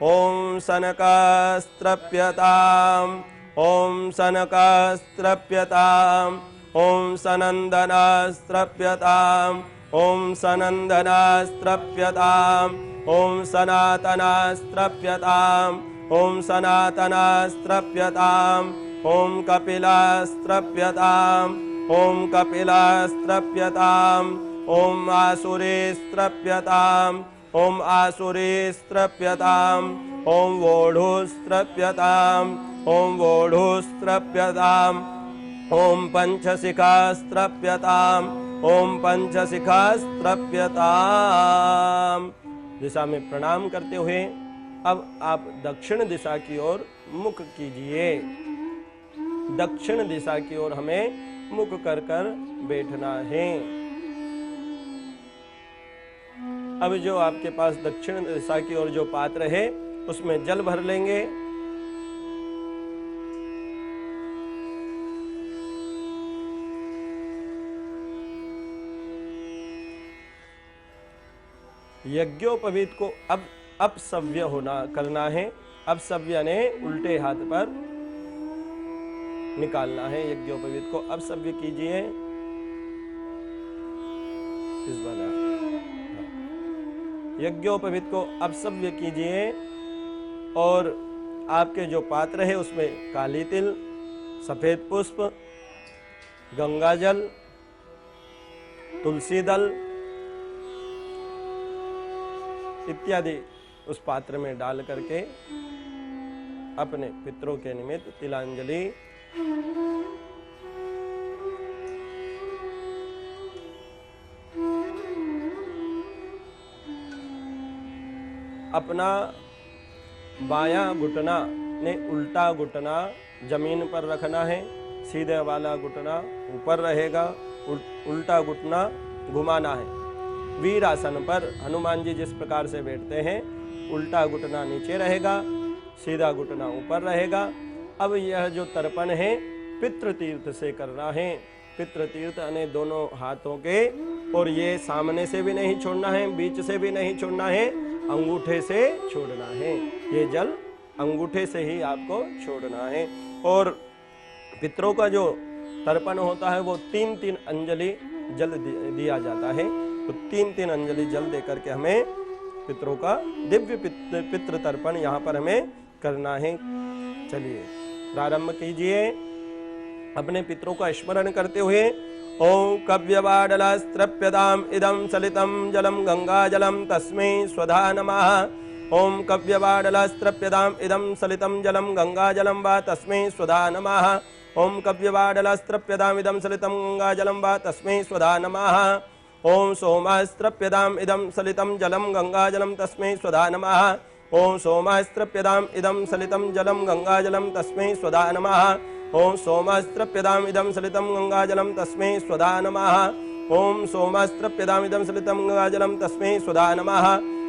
ओम सनकास्त्रप्यताम् ओम सनकास्त्रप्यताम् ओम सनंदनास्त्रप्यताम् ओम सनंदनास्त्रप्यताम् ओम सनातनास्त्रप्यताम् ओम सनातनास्त्रप्यताम् ओम कपिलास्त्रप्यताम् ओम कपिलास्त्रप्यताम् ओम आसुरीस्त्रप्यताम् ओम आसुरीस्त्रप्यताम् ओम वोढुस्त्रप्यताम् ओम वोढुस्त्रप्यताम् ओम पंचशिखास्त्रप्यताम् ओम पंचशिखास्त्रप्यताम्। दिशा में प्रणाम करते हुए अब आप दक्षिण दिशा की ओर मुख कीजिए। दक्षिण दिशा की ओर हमें मुख कर बैठना है। अब जो आपके पास दक्षिण दिशा की ओर जो पात्र है उसमें जल भर लेंगे। यज्ञोपवीत को अब अपसव्य करना है। अपसव्य ने उल्टे हाथ पर निकालना है। यज्ञोपवीत को अपसव्य कीजिए। इस वाला यज्ञोपवीत को अपसव्य कीजिए और आपके जो पात्र है उसमें काली तिल, सफेद पुष्प, गंगाजल, तुलसी दल इत्यादि उस पात्र में डाल करके अपने पितरों के निमित्त तिलांजलि अपना बायां घुटना ने उल्टा घुटना जमीन पर रखना है। सीधे वाला घुटना ऊपर रहेगा। उल्टा घुटना घुमाना है। वीर आसन पर हनुमान जी जिस प्रकार से बैठते हैं, उल्टा घुटना नीचे रहेगा, सीधा घुटना ऊपर रहेगा। अब यह जो तर्पण है पितृ तीर्थ से करना है। पितृ तीर्थ यानी दोनों हाथों के, और ये सामने से भी नहीं छोड़ना है, बीच से भी नहीं छोड़ना है, अंगूठे से छोड़ना है। ये जल अंगूठे से ही आपको छोड़ना है। और पितरों का जो तर्पण होता है वो 3-3 अंजलि जल दिया जाता है। तो 3-3 अंजलि जल दे करके हमें पितरों का दिव्य पितृ तर्पण यहाँ पर हमें करना है। चलिए प्रारंभ कीजिए अपने पितरों का स्मरण करते हुए। ओं कव्यवाडलस्त्रप्यताम इदं सलितं जलम गंगा जलम तस्मै स्वधा नमः। ओं कव्यवाडलस्त्रप्यताम इदं सलितं जलम गंगा जलम वा तस्मै स्वधा नमः। ओं कव्यवाडलस्त्रप्यताम इदं सलितं गंगा जलम वा तस्मै स्वधा नमः। ओं सोमस्त्रप्यताम इदं सलितं जलम गंगा जलम तस्मै स्वधा नमः। ओं सोमस्त्रप्यताम इदं सलितं जलम गंगा जलम तस्मै स्वधा नमः। ओं सोमस्त्रप्यताम इदं सलितं गंगा जलम तस्मै स्वधा नमः। ओं सोमस्त्रप्यताम इदं सलितं गंगा जलम तस्मै स्वधा नमः।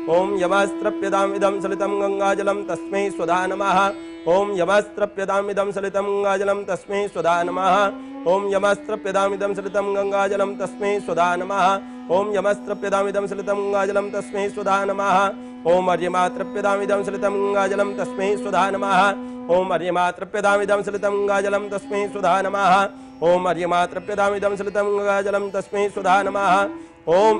ओं यमस्त्रप्यताम इदं सलितं गंगा जलम तस्मै स्वधा नमः। ओं यमस्त्रप्यताम इदं सलितं गंगा जलम तस्मै स्वधा नमः। ओं यमस्त्रप्यताम इदं सलितं गंगा जलम तस्मै स्वधा नमः। ओं यमस्त्रप्यताम इदं सलितं गंगा जलम तस्मै स्वधा नमः। ओं अर्यमात्रप्यताम इदं सलितं गंगा जलम तस्मै स्वधा नमः। ओं अर्यमात्रप्यताम इदं सलितं गंगा जलम तस्मै स्वधा नमः। ओं अर्यमात्रप्यताम इदं सलितं गंगा जलम तस्मै स्वधा नमः। ओं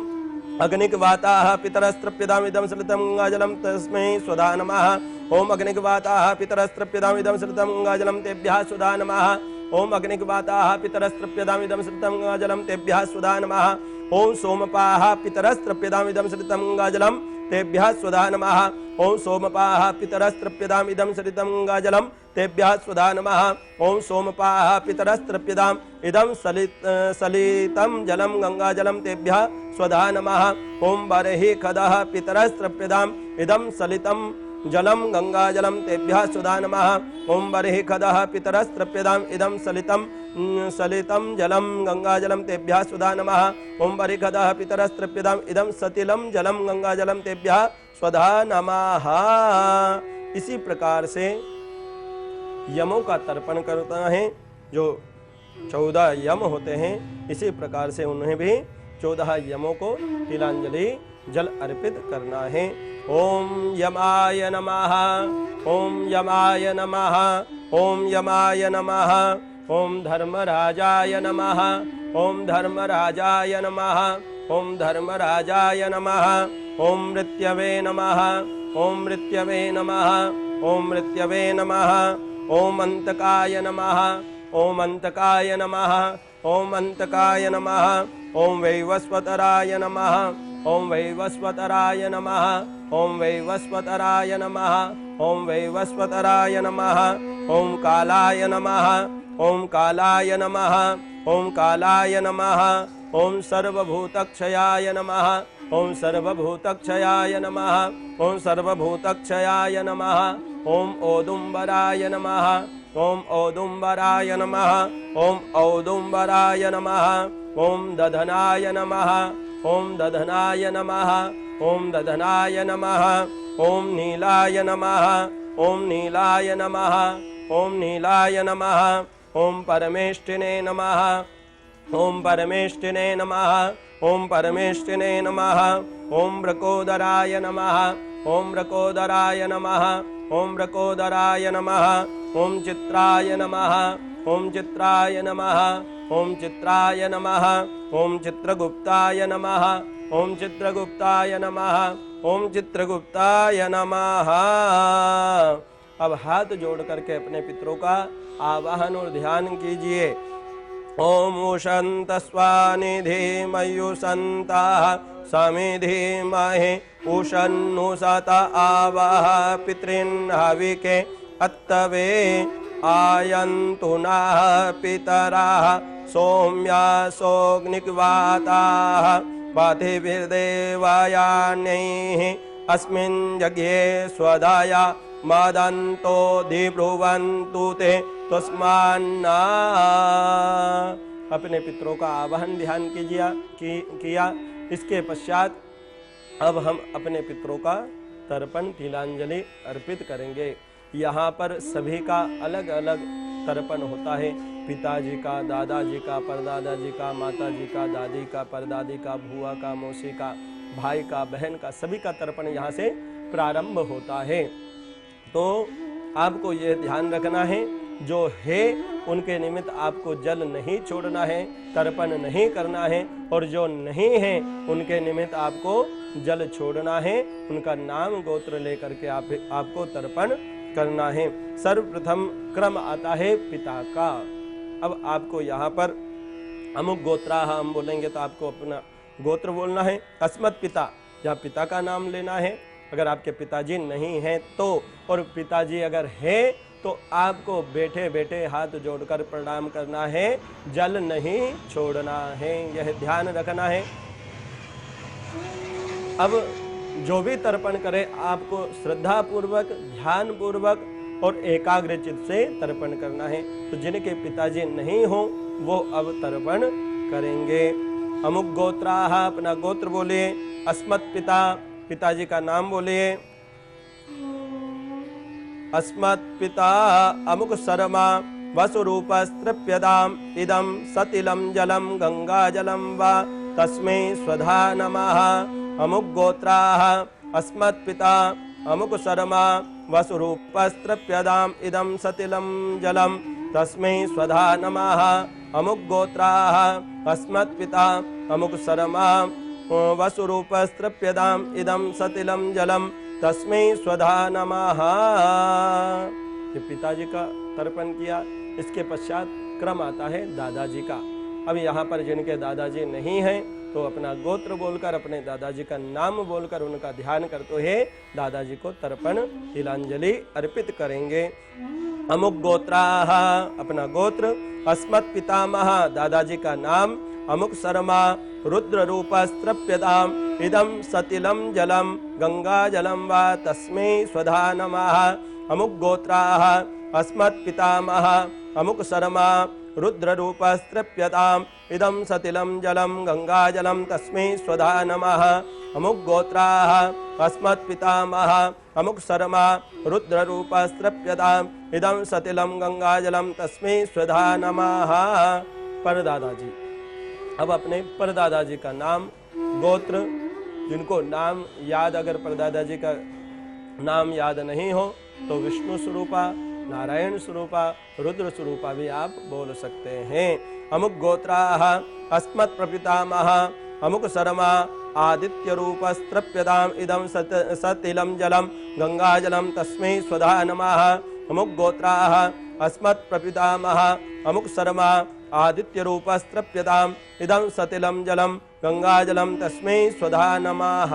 अग्निकवाताः पितरस्त्रप्यताम इदं सलितं गंगा जलम तस्मै स्वधा नमः। ओं अग्निकवाताः पितरस्त्रप्यताम इदं सलितं गंगा जलम तेभ्यः स्वधा नमः। ओं अग्निकवाताः पितरस्त्रप्यताम इदं सलितं गंगा जलम तेभ्यः स्वधा नमः। ओं सोमपाः पितरस्त्रप्यताम इदं सलितं गंगा जलम तेभ्यः स्वधा नमः। ओं सोमपाः पितरस्त्रप्यताम इदं सलितं गंगा जलम तेभ्यः स्वधा नमः। ओं सोमपाः पितरस्त्रप्यताम इदं सलितं जलम गंगा जलम तेभ्यः स्वधा नमः। ओं बर्हि खदः पितरस्त्रप्यताम इदं सलितं जलम गंगा जलम तेभ्यः स्वधा नमः। ओं बर्हि खदः पितरस्त्रप्यताम इदं सलितं जलम गंगा जलम तेभ्यः स्वधा नमः। ओं बर्हि खदः पितरस्त्रप्यताम इदं सतिलं जलम गंगा जलम तेभ्यः स्वधा नमः। इसी प्रकार से यमों का तर्पण करता है। जो 14 यम होते हैं, इसी प्रकार से उन्हें भी 14 यमों को तिलांजलि जल अर्पित करना है। ओम यमाय नमः। ओम यमाय नमः। ओम यमाय नमः। ओम धर्मराजाय नमः। ओम धर्मराजाय नमः। ओम धर्मराजाय नमः। ओम मृत्यवे नमः। ओम मृत्यवे नमः। ओम मृत्यवे नमः। ओम अंतकाय नमः। ओम अंतकाय नमः। ओम अंतकाय नमः। ओम वैवस्वतराय नमः। ओम वैवस्वतराय नमः। ओम वैवस्वतराय नमः। ओम वैवस्वतराय नमः। ओम कालाय नमः। ओम कालाय नमः। ओम कालाय नमः। ओम सर्वभूतक्षयाय नमः। ओम सर्वभूतक्षयाय नमः। ओम सर्वभूतक्षयाय नमः। ओम औदुम्बराय नमः। ओम औदुम्बराय नमः। ओम औदुम्बराय नमः। ओम दधनाय नमः। ओम दधनाय नमः। ओम दधनाय नमः, ओम नीलाय नमः, ओम नीलाय नमः, ओम नीलाय नमः, ओम परमेष्टिने नमः, ओम परमेष्टिने नमः, ओम परमेष्टिने नमः, ओम ब्रकोदराय नमः, ओम ब्रकोदराय नमः, ओम ब्रकोदराय नमः, ओम चित्राय नमः, ओम चित्राय नमः, ओम चित्राय नमः, ओम चित्रगुप्ताय नमः, ओम चित्रगुप्ताय नमः, ओम चित्रगुप्ताय नमः। अब हाथ जोड़ करके अपने पितरों का आवाहन और ध्यान कीजिए। ओम उशंत स्वानिधि मयुषंता समिधीमहे उशन्नुसत आवाह पितॄन् हविके अत्तवे आयन्तु नः पितराः सौम्यासोऽग्निग्वाताः पथिभिर्देवयान्यैः अस्मिन् यज्ञे स्वधाया मदन्तो दिब्रुवन्तु ते तस्मान्ना। अपने पितरों का आवाहन ध्यान किया। इसके पश्चात अब हम अपने पितरों का तर्पण तिलांजलि अर्पित करेंगे। यहाँ पर सभी का अलग अलग तर्पण होता है। पिताजी का, दादाजी का, परदादाजी का, माताजी का, दादी का, परदादी का, भुआ का, मौसी का, भाई का, बहन का, सभी का तर्पण यहाँ से प्रारंभ होता है। तो आपको यह ध्यान रखना है, जो है उनके निमित्त आपको जल नहीं छोड़ना है, तर्पण नहीं करना है, और जो नहीं है उनके निमित्त आपको जल छोड़ना है, उनका नाम गोत्र लेकर के आपको तर्पण करना है। सर्वप्रथम क्रम आता है पिता का। अब आपको यहाँ पर अमुक गोत्रा हम बोलेंगे तो आपको अपना गोत्र बोलना है। अस्मत् पिता, जहाँ पिता का नाम लेना है। अगर आपके पिताजी नहीं हैं तो, और पिताजी अगर है तो आपको बैठे बैठे हाथ जोड़कर प्रणाम करना है, जल नहीं छोड़ना है, यह ध्यान रखना है। अब जो भी तर्पण करे आपको श्रद्धा पूर्वक, ध्यान पूर्वक और एकाग्र चित्त से तर्पण करना है। तो जिनके पिताजी नहीं हो वो अब तर्पण करेंगे। अमुक गोत्राः, अपना गोत्र बोलिए। अस्मत् पिता, पिताजी का नाम बोलिए। अस्मत् पिता अमुक शर्मा वसुरूपस्तृप्यताम् इदं सतिलं जलं गंगाजलं वा तस्मै स्वधा नमः। अमुक गोत्राः अस्मत् पिता अमुक शर्मा वसुरूपस्तृप्यताम् इदं सतिलं जलं तस्मै स्वधा नमः। अमुक गोत्राः अस्मत् पिता अमुक शर्मा वसुरूपस्तृप्यताम् इदं सतिलं जलं तस्मै स्वधा नमः। ये पिताजी का तर्पण किया। इसके पश्चात क्रम आता है दादाजी का। अब यहाँ पर जिनके दादाजी नहीं हैं तो अपना गोत्र बोलकर, अपने दादाजी का नाम बोलकर उनका ध्यान करते हुए दादाजी को तर्पण तिलांजलि अर्पित करेंगे। अमुक गोत्राः, अपना गोत्र। अस्मत् पितामह, दादाजी का नाम। अमुक शर्मा रुद्र रूपस्तृप्यताम् इदं सतिलं जलं गंगाजलं वा तस्मै स्वधा नमः। अमुक गोत्राः अस्मत् पितामह अमुक शर्मा रुद्र रूपस्तृप्यताम् इदं सतिलं जलं गंगाजलं तस्मै स्वधा नमः। अमुक गोत्राः अस्मत् पितामह अमुक शर्मा रुद्र रूपस्तृप्यताम् इदं सतिलं गंगाजलं तस्मै स्वधा नमः। परदादाजी, अब अपने परदादाजी का नाम, गोत्र, जिनको नाम याद, अगर परदादाजी का नाम याद नहीं हो तो विष्णु स्वरूपा, नारायण स्वरूपा, रुद्र स्वरूपा भी आप बोल सकते हैं। अमुक गोत्राः अस्मत् प्रपितामह अमुक शर्मा आदित्य रूपस्तृप्यताम् इदं सतिलं जलं गंगाजलं तस्मै स्वधा नमः। अमुक गोत्राः अस्मत् प्रपितामह अमुक शर्मा आदित्य रूपस्तृप्यताम् इदं सतिलं जलं गंगाजलं तस्मै स्वधा नमः।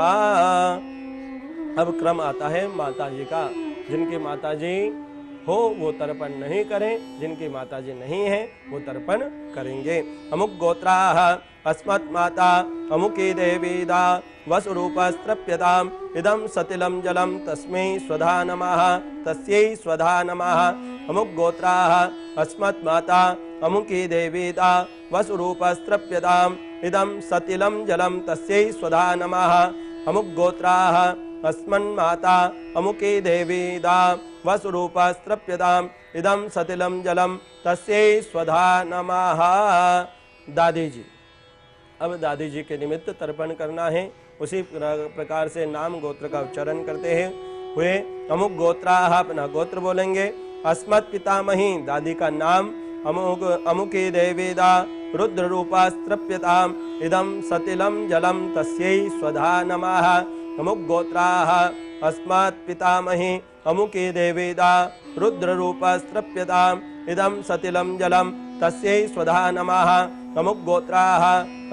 अब क्रम आता है माताजी का। जिनकी माताजी हो वो तर्पण नहीं करें, जिनकी माताजी नहीं है वो तर्पण करेंगे। अमुक गोत्राः अस्मत् माता अमुकी देवीदा वसुरूपस्तृप्यताम् इदं सतिलं जलं तस्मै स्वधा नमः, तस्यै स्वधा नमः। अमुक गोत्राः अस्मत् माता अमुकी देवीदा वसुरूपस्तृप्यताम् इदं सतिलं जलं तस्यै स्वधा नमः। अमुक गोत्राः अस्मन्माता अमुकी देवी दा वसुरूपस्त्रप्यताम् इदं सतिलं जलम तस्यै स्वधा नमः। दादी जी, अब दादी जी के निमित्त तर्पण करना है। उसी प्रकार से नाम गोत्र का उच्चारण करते हुए अमुक गोत्राः, अपना गोत्र बोलेंगे। अस्मत् पितामही, दादी का नाम। अमुकी देवीदा रुद्र रूपास्त्रप्यताम् इदं सतिलं जलम तस्यै स्वधा नमः। अमुक गोत्राः अस्मत् पितामही अमुकी देवीदा रुद्र रूपास्त्रप्यताम् इदं सतिलं जलम तस्यै स्वधा नमः। अमुक गोत्राः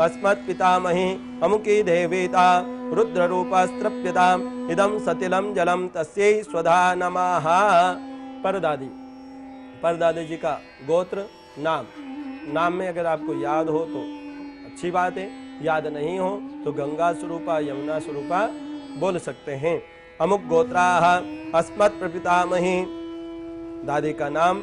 अस्मत् पितामही अमुकी देवीता रुद्र रूपास्त्रप्यताम् इदं सतिलं जलम तस्यै स्वधा नमः। परदादी जी का गोत्र, नाम में अगर आपको याद हो तो अच्छी बात है, याद नहीं हो तो गंगा स्वरूपा यमुना स्वरूपा बोल सकते हैं। अमुक गोत्राः अस्मत् प्रपितामही, दादी का नाम।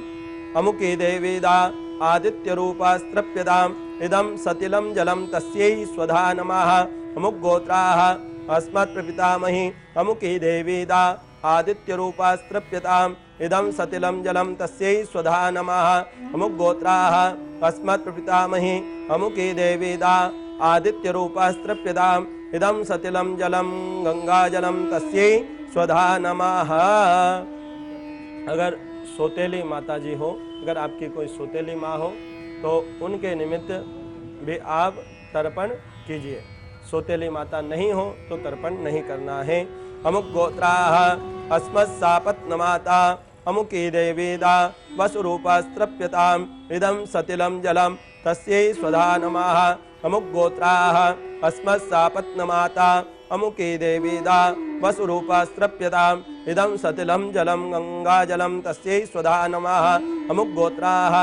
अमुकी देवीदा आदित्य रूपास्त्रप्यताम् इदं सतिलं जलम तस्यै स्वधा नमः। अमुक गोत्राः अस्मत् प्रपितामही अमुकी देवीदा आदित्य रूपास्त्रप्यताम् इदं सतिलं जलम तस्यै स्वधा नमः। अमुक गोत्राः अस्मत् प्रपितामही अमुकी देवीदा आदित्य रूपास्त्रप्यताम् इदं सतिलं जलम गंगा जलम तस्यै स्वधा नमः। अगर सौतेली माता जी हो, अगर आपकी कोई सौतेली माँ हो तो उनके निमित्त भी आप तर्पण कीजिए। सौतेली माता नहीं हो तो तर्पण नहीं करना है। अमुक गोत्राः अस्मत्सापत्नमाता अमुकी देवीदा वसुरूपास्त्रप्यताम् इदं सतिलं जलम तस्यै स्वधा नमः। अमुक गोत्राः अस्मत्सापत्नमाता अमुकी देवीदा वसुरूपास्त्रप्यताम् इदं सतिलं जलम गंगा जलम तस्यै स्वधा नमः। अमुक गोत्राः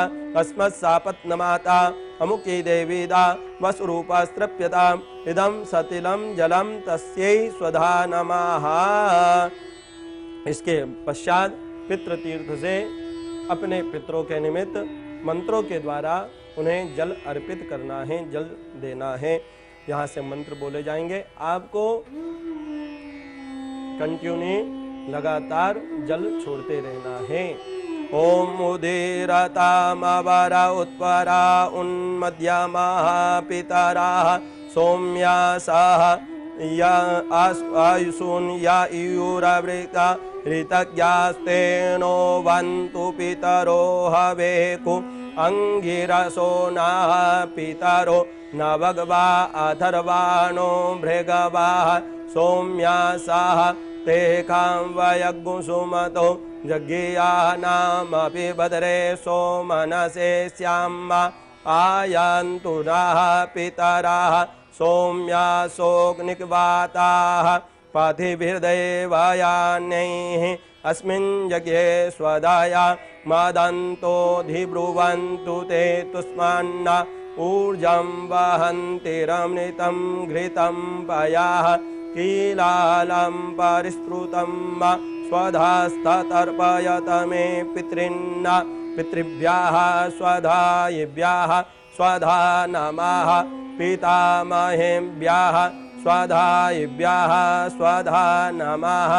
अस्मत्सापत्नमाता अमुकी देवीदा वसुरूपास्त्रप्यताम् इदं सतिलं जलम तस्यै स्वधा नमः। इसके पश्चात पितृ तीर्थ से अपने पितरों के निमित्त मंत्रों के द्वारा उन्हें जल अर्पित करना है, जल देना है। यहाँ से मंत्र बोले जाएंगे, आपको कंटिन्यू लगातार जल छोड़ते रहना है। ओम उदीरता मवरा उत्परा उन्मध्यमा पितरा सौम्यासाः या आयुषून या इयुरवृता ऋतज्ञास्तेनो वन्तु पितरो हवेकु अंगिरसो न पितरो न भगवा अथर्वाणो भृगवाः सौम्यासाः तेखां वयगुसुमतो यज्ञियानामपि भद्रे सोमनसे स्याम आयान्तु नः पितराः सौम्यासोऽग्निक्वाताः पथिभिर्देवयान्यैः अस्मिन् यज्ञे स्वधाया मदन्तोऽधिब्रुवन्तु ते तुष्मान्न ऊर्जं वहन्तिरमृतं घृतं पयाः कीलालं परिस्रुतं स्वधास्ततर्पयत मे पितॄन् पितृभ्यः स्वधायिभ्यः स्वधा नमः पितामहेभ्यः स्वधायिभ्यः स्वधा नमः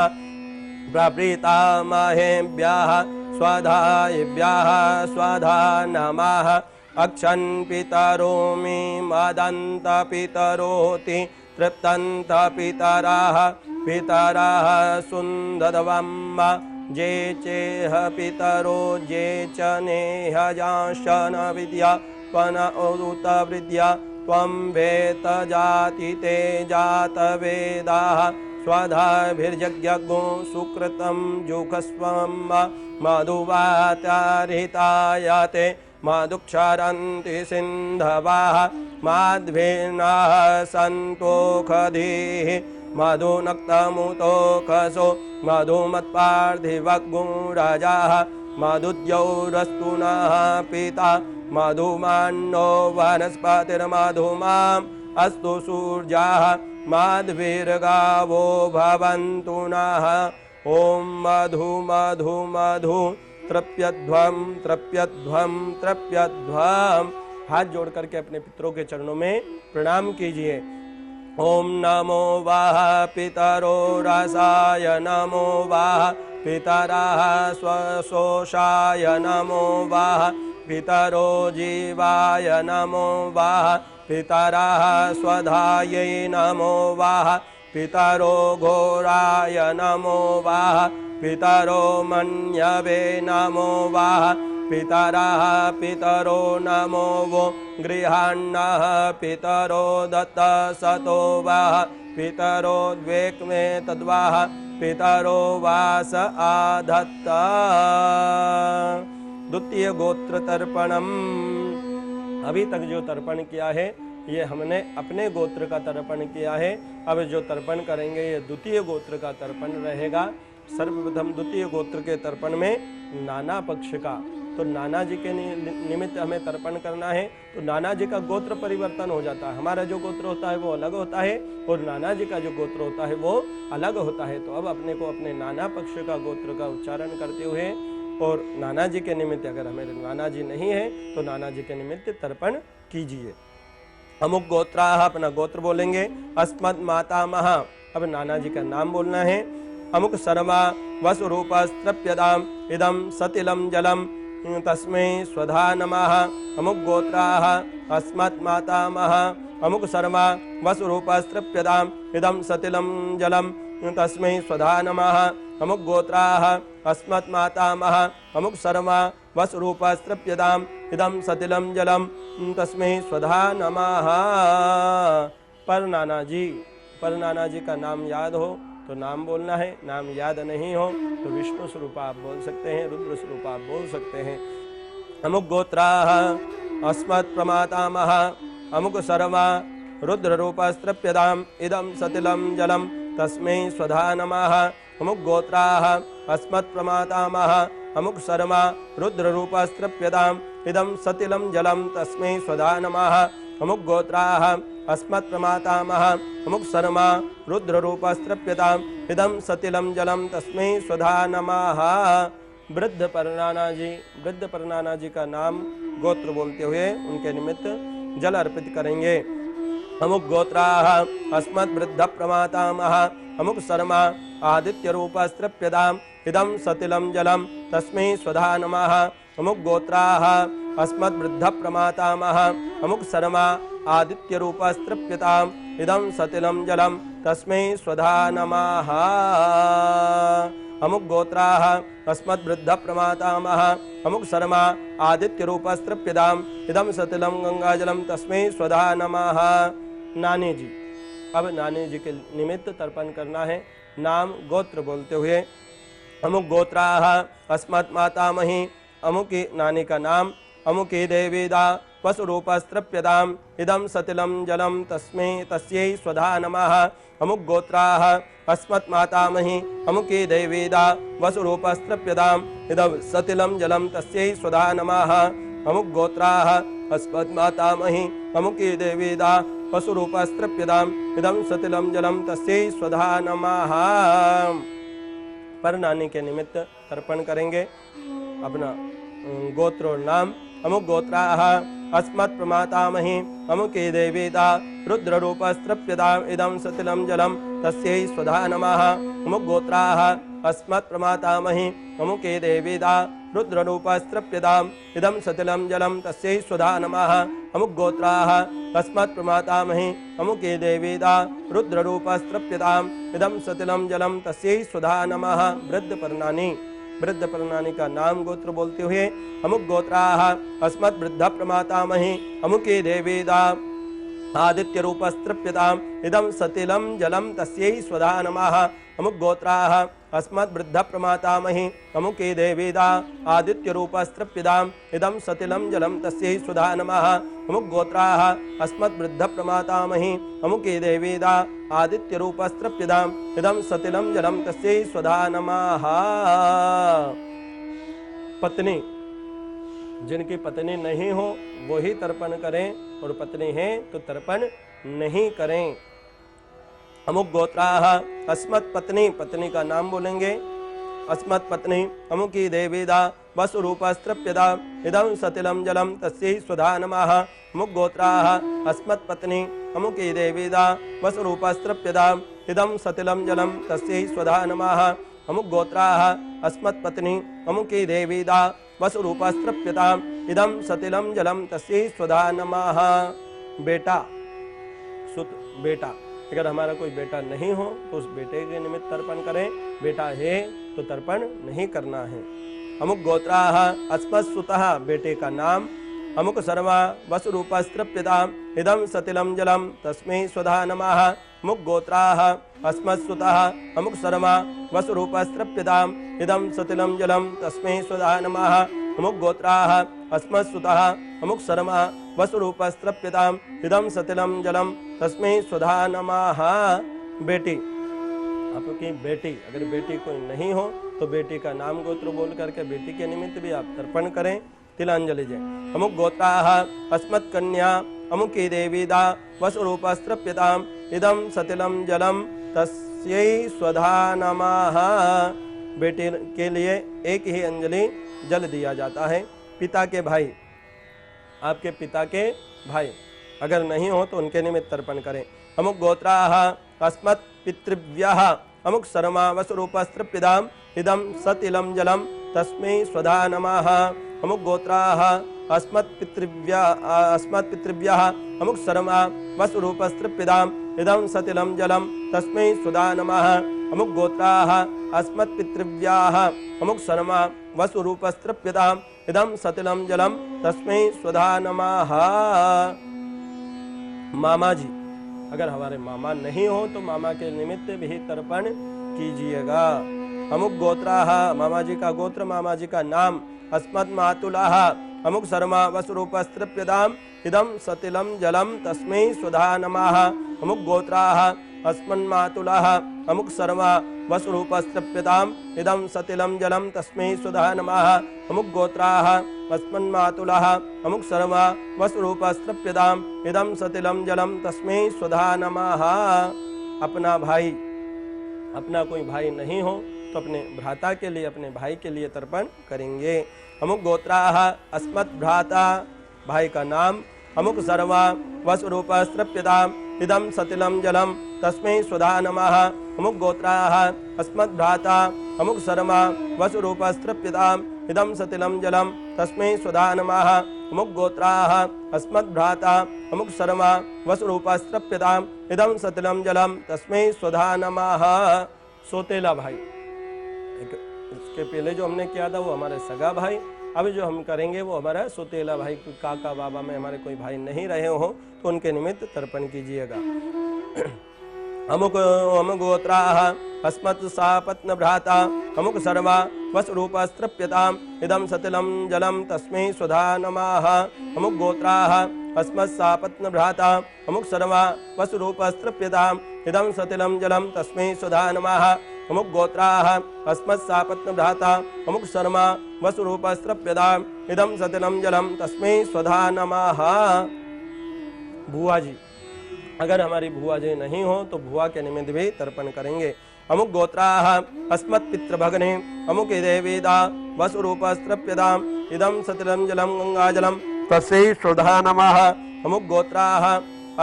प्रप्रीतामहेभ्यः स्वधायिभ्यः स्वधा नमः अक्षन् पितरो मे मदन्त पितरोति तृप्तन्त पितराः पितराः सुन्दधवम् जे चेह पितरो जे च नेह जाशन विद्या त्वन उत विद्या त्वं वेत जाति ते जात वेदाः स्वधाभिर्यज्ञो सुकृतं जुखस्वं मधुवातारितायते मधुक्षरन्ति सिन्धवाः माध्वेनाः सन्तोखधीः मधुनक्तमुतोखसो मधुमत्पार्थिवगुराजाः मधुद्यौरस्तु नः पिता मधुमान्नो वनस्पतिर्मधुमाम् अस्तु सूर्याः माध्वीर्गावो भवन्तु नः ॐ मधु मधु मधु तृप्यध्वं तृप्यध्वं तृप्यध्वं। हाथ जोड़ करके अपने पितरों के चरणों में प्रणाम कीजिए। ओम नमो वाह पितरो रसाय नमो वाह पितरः स्वशोषाय नमो वाह पितरो जीवाय नमो वाह पितरः स्वधायै नमो वाह पितरो घोराय नमो वाह पितरो मन्यवे नमो वाह पितरः पितरो नमो वो गृहान्नः पितरो दत्तसतो वाह पितरो द्वेक्मे तद्वाह पितरो वास आधत्त। द्वितीय गोत्र तर्पणम। अभी तक जो तर्पण किया है ये हमने अपने गोत्र का तर्पण किया है। अब जो तर्पण करेंगे ये द्वितीय गोत्र का तर्पण रहेगा। सर्वप्रथम द्वितीय गोत्र के तर्पण में नाना पक्ष का, तो नाना जी के निमित्त हमें तर्पण करना है। तो नाना जी का गोत्र परिवर्तन हो जाता है, हमारा जो गोत्र होता है वो अलग होता है और नाना जी का जो गोत्र होता है वो अलग होता है। तो अब अपने को अपने नाना पक्ष का गोत्र का उच्चारण करते हुए और नाना जी के निमित्त, अगर हमें नाना जी नहीं है तो नाना जी के निमित्त तर्पण कीजिए। अमुक गोत्राः, अपना गोत्र बोलेंगे। अस्मत् मातामह, अब नाना जी का नाम बोलना है। अमुक सर्वा वसुरूपस्त्रप्यदाम इदं सतिलम जलम तस्मै स्वधा नमः। अमुक गोत्राः अस्मत् मातामह अमुक सर्वा वसुरूपस्त्रप्यदाम इदं सतिलम जलम तस्मै स्वधा नमः। अमुक गोत्राः अस्मत् मातामह अमुक सर्वा वसुरूपस्त्रप्यदाम इदं सतिलम जलम तस्मै स्वधा नमः। पर नाना जी का नाम याद हो तो नाम बोलना है, नाम याद नहीं हो तो विष्णु स्वरूप आप बोल सकते हैं, रुद्र स्वरूप आप बोल सकते हैं। अमुक गोत्राः अस्मत् प्रमातामह अमुक सर्वा रुद्र रूपस्त्रप्यदाम इदं सतिलम जलम तस्मै स्वधा नमः। अमुक गोत्राः अस्मत् प्रमातामह अमुक सर्वा रुद्र रूपस्त्रप्यदाम इदं सतिलम जलम तस्मै स्वधा नमः। अमुक गोत्राः अस्मत् प्रमातामह अमुक सर्वा रुद्र रूपस्त्रप्यताम इदं सतिलम जलम तस्मै स्वधा नमः। वृद्ध परनाना जी का नाम गोत्र बोलते हुए उनके निमित्त जल अर्पित करेंगे। अमुक गोत्राः अस्मत् वृद्ध प्रमातामह अमुक सर्वा आदित्य रूपस्त्रप्यताम इदं सतिलम जलम तस्मै स्वधा नमः। अमुक गोत्राः अस्मत् वृद्ध प्रमातामह अमुक सर्वा आदित्य रूपस्त्रप्यताम इदं सतिलम जलम तस्मै स्वधा नमः। अमुक गोत्राः अस्मत् वृद्ध प्रमातामह अमुक सर्वा आदित्य रूपस्त्रप्यताम इदं सतिलम गंगाजलम तस्मै स्वधा नमः। नानी जी, अब नानी जी के निमित्त तर्पण करना है। नाम गोत्र बोलते हुए अमुक गोत्राः अस्मत् मातामही अमुकी नानी का नाम अमुकी देवीदा वसुरूपस्त्रप्यदाम इदं सतिलम जलम तस्मै तस्यै स्वधा नमः। अमुक गोत्राः अस्मत् मातामही अमुकी देवीदा वसुरूपस्त्रप्यदाम इदं सतिलम जलम तस्यै स्वधा नमः। अमुक गोत्राः अस्मत् मातामही अमुकी देवीदा वसुरूपस्त्रप्यदाम इदं सतिलम जलम तस्यै स्वधा नमः। पर नानी के निमित्त तर्पण करेंगे अपना गोत्र और नाम। अमुक गोत्राः अस्मत् प्रमातामही अमुकी देवीदा रुद्र रूपस्त्रप्यदाम इदं सतिलम जलम तस्यै स्वधा नमः। अमुक गोत्राः अस्मत् प्रमातामही अमुकी देवीदा रुद्र रूपस्त्रप्यदाम इदं सतिलम जलम तस्यै स्वधा नमः। अमुक गोत्राः अस्मत् प्रमातामही अमुकी देवीदा रुद्र रूपस्त्रप्यदाम इदं सतिलम जलम तस्यै स्वधा नमः। वृद्ध परनानी का नाम गोत्र बोलते हुए अमुक गोत्राः अस्मत् वृद्ध प्रमातामही अमुकी देवीदा आदित्य रूपस्त्रप्यताम इदं सतिलम जलम तस्यै स्वधा नमः। अमुक गोत्राः अस्मत् वृद्ध प्रमातामही अमुकी देवीदा आदित्य रूपस्त्रप्यताम इदं सतिलम जलम तस्यै स्वधा नमः। अमुक गोत्राः अस्मत् वृद्ध प्रमातामही अमुकी देवीदा आदित्य रूपस्त्रप्यताम इदं सतिलम जलम तस्यै स्वधा नमः। पत्नी, जिनकी पत्नी नहीं हो वो ही तर्पण करें और पत्नी है तो तर्पण नहीं करें। अमुक गोत्राः अस्मत् पत्नी का नाम बोलेंगे। अस्मत् पत्नी अमुकी देवीदा वसुरूपस्त्रप्यदा इदं सतिलम जलम तस्यै स्वधा नमः। अमुक गोत्राः अस्मत् पत्नी अमुकी देवीदा वसुरूपस्तृप्यताम् इदं सतिलं जलं तस्यै स्वधा नमः अमुक गोत्राः अस्मत्पत्नी अमुकी देवीदा वसुरूपस्तृप्यताम् इदं सतिलं जलं तस्यै स्वधा नमः। बेटा सुत बेटा, अगर हमारा कोई बेटा नहीं हो तो उस बेटे के निमित्त तर्पण करें, बेटा है तो तर्पण नहीं करना है। अमुक गोत्राः अस्मत्सुतः बेटे का नाम अमुक सर्वा वसुरूपस्तृप्यताम् इदं सतिलं जलं तस्मै स्वधा नमः अमुक गोत्राः अस्मत्सुतः अमुक सर्वा वसुरूपस्तृप्यताम् इदं सतिलं जलं तस्मै स्वधा नमः अमुक गोत्राः अस्मत्सुतः अमुक सर्वा वसुरूपस्तृप्यताम् इदं सतिलं जलं तस्मै स्वधा नमः। बेटी, आपकी बेटी, अगर बेटी कोई नहीं हो तो बेटी का नाम गोत्र बोल करके बेटी के निमित्त भी आप तर्पण करें, तिलांजलि दें। अमुक गोत्राः अस्मत्कन्या अमुकी देवीदा वसुरूपस्तृप्यताम् इदं सतिलं जलं तस्यै स्वधा नमः। बेटे के लिए एक ही अंजलि जल दिया जाता है। पिता के भाई, आपके पिता के भाई अगर नहीं हो तो उनके निमित्त तर्पण करें। अमुक गोत्राः अस्मत् पितृभ्यः अमुक सरमा वसुरूपस्तृप्यताम् इदं सतिलं जलं तस्मै स्वधा नमः अमुक गोत्राः अस्मत् पितृभ्यः अमुक सरमा वसुरूपस्तृप्यताम् इदं सतिलं जलं तस्मै स्वधा नमः अमुक गोत्राः अस्मत् पितृभ्यः अमुक सरमा वसुरूपस्तृप्यताम् इदं सतिलं जलं तस्मै स्वधा नमः। मामा जी, अगर हमारे मामा नहीं हो तो मामा के निमित्त भी तर्पण कीजिएगा। अमुक गोत्राः, मामा जी का गोत्र, मामा जी का नाम अस्मत् मातुलाः अमुक सरमा वसुरूपस्तृप्यताम् इदं सतिलं जलं तस्मै स्वधा नमः अमुक गोत्राः अस्मन्मातुलाः अमुक सरमा वसुरूपस्तृप्यताम् इदं सतिलं जलं तस्मै स्वधा नमः अमुक गोत्राः अस्मन्मातुलाः अमुक सरमा वसुरूपस्तृप्यताम् इदं सतिलं जलं तस्मै स्वधा नमः। अपना भाई, अपना कोई भाई नहीं हो तो अपने भ्राता के लिए, अपने भाई के लिए तर्पण करेंगे। अमुक गोत्राः अस्मत् भ्राता, भाई का नाम अमुक सर्वा वसुरूपस्तृप्यताम् इदं सतिलं जलं तस्मै स्वधा नमः अमुक गोत्राः अस्मत् भ्राता अमुक सरमा वसुरूपस्तृप्यताम् इदं सतिलं जलं तस्मै स्वधा नमः अमुक गोत्राः अस्मत् भ्राता अमुक सरमा वसुरूपस्तृप्यताम् इदं सतिलं जलं तस्मै स्वधा नमः। सोतेला भाई, इसके पहले जो हमने किया था वो हमारे सगा भाई, अभी जो हम करेंगे वो हमारा सोतेला भाई। काका बाबा में हमारे कोई भाई नहीं रहे हो तो उनके निमित्त तर्पण कीजिएगा। अमुक अमुक गोत्राः अस्मत् सापत्न भ्राता अमुक सर्वा वसुरूपस्तृप्यताम् इदं सतिलं जलं तस्मै स्वधा नमः अमुक गोत्राः अस्मत् सापत्न भ्राता अमुक सर्वा वसुरूपस्तृप्यताम् इदं सतिलं जलं तस्मै स्वधा नमः अमुक गोत्राः अस्मत् सापत्न भ्राता अमुक सरमा वसुरूपस्तृप्यताम् इदं सतिलं जलं तस्मै स्वधा नमः। बुआ जी, अगर हमारी बुआ जी नहीं हो तो बुआ के निमित्त भी तर्पण करेंगे। अमुक गोत्राः अस्मत् पितृभग्ने अमुके देवीदा वसुरूपस्तृप्यताम् इदं सतिलं जलं गंगाजलं तस्यै स्वधा नमः अमुक गोत्राः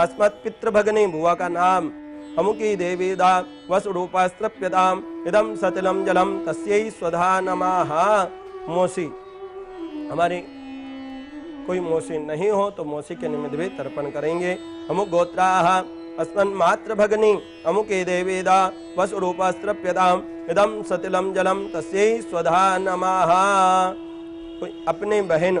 अस्मत् पितृभग्ने, बुआ का नाम अमुकी देवीदा वसुरूपस्तृप्यताम् इदं सतिलं जलं तस्यै स्वधा नमः। मौसी, हमारी कोई मौसी नहीं हो तो मौसी के निमित्त भी तर्पण करेंगे। अमुक गोत्राः अस्मन्मातृभगिनी अमुके देवीदा वसुरूपस्तृप्यताम् इदं सतिलं जलं तस्यै स्वधा नमः। कोई अपनी बहन,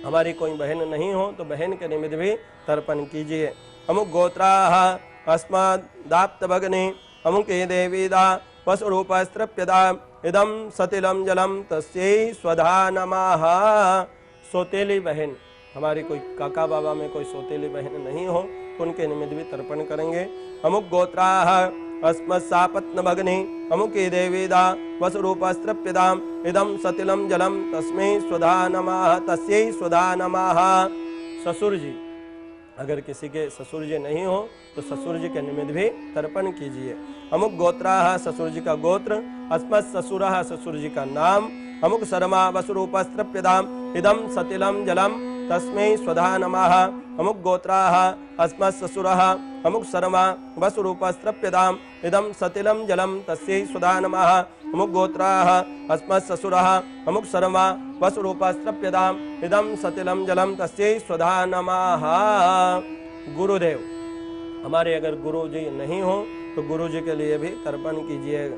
हमारी कोई बहन नहीं हो तो बहन के निमित्त भी तर्पण कीजिए। अमुक गोत्राः अस्मदाप्तभगिनी अमुके देवीदा वसुरूपस्तृप्यताम् इदं सतिलं जलं तस्यै स्वधा नमः। सोतेली बहन, हमारी कोई काका बाबा में कोई सोतेली बहन नहीं हो तो उनके निमित्त भी तर्पण करेंगे। अमुक गोत्राः अस्मत्सापत्न भगिनी अमुकी देवीदा वसुरूपस्तृप्यताम् इदं सतिलं जलं तस्मै स्वधा नमः तस्यै स्वधा नमः। ससुर जी, अगर किसी के ससुर जी नहीं हो तो ससुर जी के निमित्त भी तर्पण कीजिए। अमुक गोत्राः, ससुर जी का गोत्र, अस्मत् ससुरः, ससुर जी का नाम, अमुक सरमा वसुरूपस्तृप्यताम् इदं सतिलं जलं तस्मै स्वधा नमः अमुक गोत्राः अस्मत्ससुरः अमुक शर्मा वसुरूपस्त्रप्यताम् इदं सतिलं जलं तस्यै स्वधा नमः। अमुक गोत्राः अस्मत्ससुरः अमुक शर्मा वसुरूपस्त्रप्यताम् इदं सतिलं जलं तस्यै स्वधा नमः। गुरुदेव, हमारे अगर गुरु जी नहीं हो तो गुरु जी के लिए भी तर्पण कीजिएगा।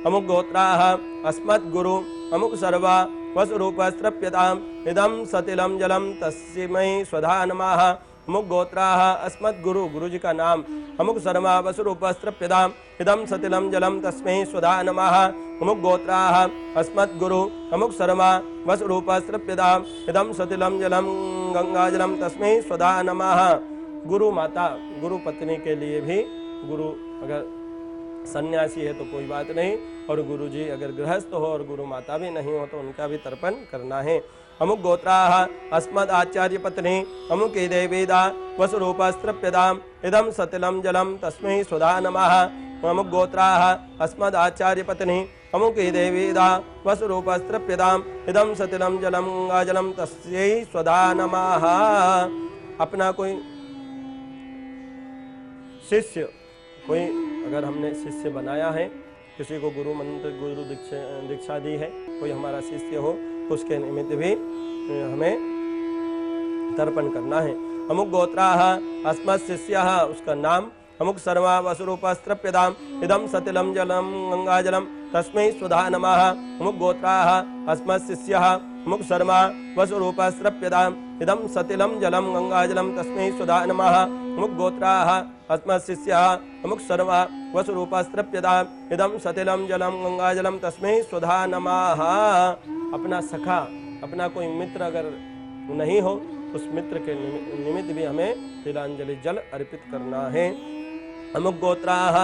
अमुक गोत्राः अस्मत् गुरु अमुक सर्वा वसुरूपस्त्रप्यताम् इदं सतिलं जलं तस्मै स्वधा नमः। अमुक गोत्राः अस्मत् गुरु, गुरु जी का नाम, अमुक सर्वा वसुरूपस्त्रप्यताम् इदं सतिलं जलं तस्मै स्वधा नमः। अमुक गोत्राः अस्मत् गुरु अमुक सर्वा वसुरूपस्त्रप्यताम् इदं सतिलं जलं गंगाजलं तस्मै स्वधा नमः। गुरु माता, गुरु पत्नी के लिए भी, गुरु अगर सन्यासी है तो कोई बात नहीं, और गुरु जी अगर गृहस्थ हो और गुरु माता भी नहीं हो तो उनका भी तर्पण करना है। अमुक गोत्राः अस्मद् आचार्य पत्नी अमुक देवेदा वसुरूपस्त्रप्यताम् इदं सतिलं जलं तस्मै स्वधा नमः। अमुक गोत्राः अस्मद् आचार्य पत्नी अमुक देवेदा वसुरूपस्त्रप्यताम् इदं सतिलं जलं गंगाजलं तस्यै स्वधा नमः। अपना कोई शिष्य, कोई अगर हमने शिष्य बनाया है, किसी को गुरु मंत्र गुरु दीक्षा दी है, कोई हमारा शिष्य हो तो उसके निमित्त भी हमें तर्पण करना है। अमुक गोत्राः अस्मत् शिष्यः, उसका नाम, अमुक सर्वा वसुरूपस्त्रप्यताम् इदं सतिलं जलं गंगाजलं तस्मै स्वधा नमः। अमुक गोत्राः अस्मत् शिष्यः अमुक सर्वा वसुरूपस्त्रप्यताम् इदं सतिलं जलं गंगाजलं तस्मै स्वधा नमः। अमुक गोत्राः अस्मत् शिष्यः अमुक सर्वा वसुरूपस्त्रप्यताम् इदं सतिलं जलं गंगाजलं तस्मै स्वधा नमः। अपना सखा, अपना कोई मित्र अगर नहीं हो उस मित्र के निमित्त भी हमें तिलांजलि जल अर्पित करना है। अमुक गोत्राः,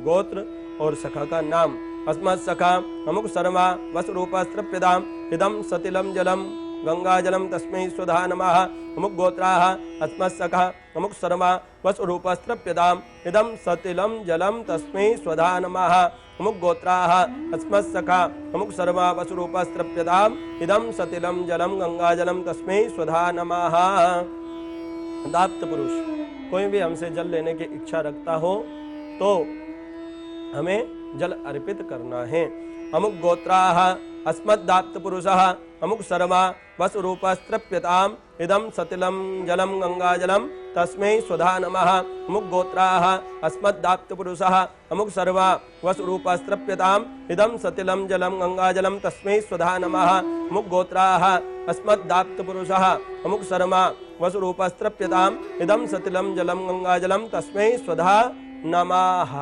गोत्र और सखा का नाम, अस्मत् सखा अमुक सर्वा वसुरूपस्त्रप्यताम् इदं सतिलं जलं गंगाजलं तस्मै स्वधा नमः। अमुक गोत्राः अस्मत् सखा अमुक सर्वा वसुरूपस्त्रप्यताम् इदं सतिलं जलं तस्मै स्वधा नमः। अमुक गोत्राः अस्मत् सखा अमुक सर्वा वसुरूपस्त्रप्यताम् इदं सतिलं जलं गंगाजलं तस्मै स्वधा नमः। दाप्त पुरुष, कोई भी हमसे जल लेने की इच्छा रखता हो तो हमें जल अर्पित करना है। अमुक गोत्राः अस्मद्दाप्त पुरुषः अमुक सर्वा वसुरूपस्त्रप्यताम् इदं सतिलं जलं गंगाजलं तस्मै स्वधा नमः। अमुक गोत्राः अस्मद्दाप्त पुरुषः अमुक सर्वा वसुरूपस्त्रप्यताम् इदं सतिलं जलं गंगाजलं तस्मै स्वधा नमः। अमुक गोत्राः अस्मद्दाप्त पुरुषः अमुक सर्वा वसुरूपस्त्रप्यताम् इदं सतिलं जलं गंगाजलं तस्मै स्वधा नमः।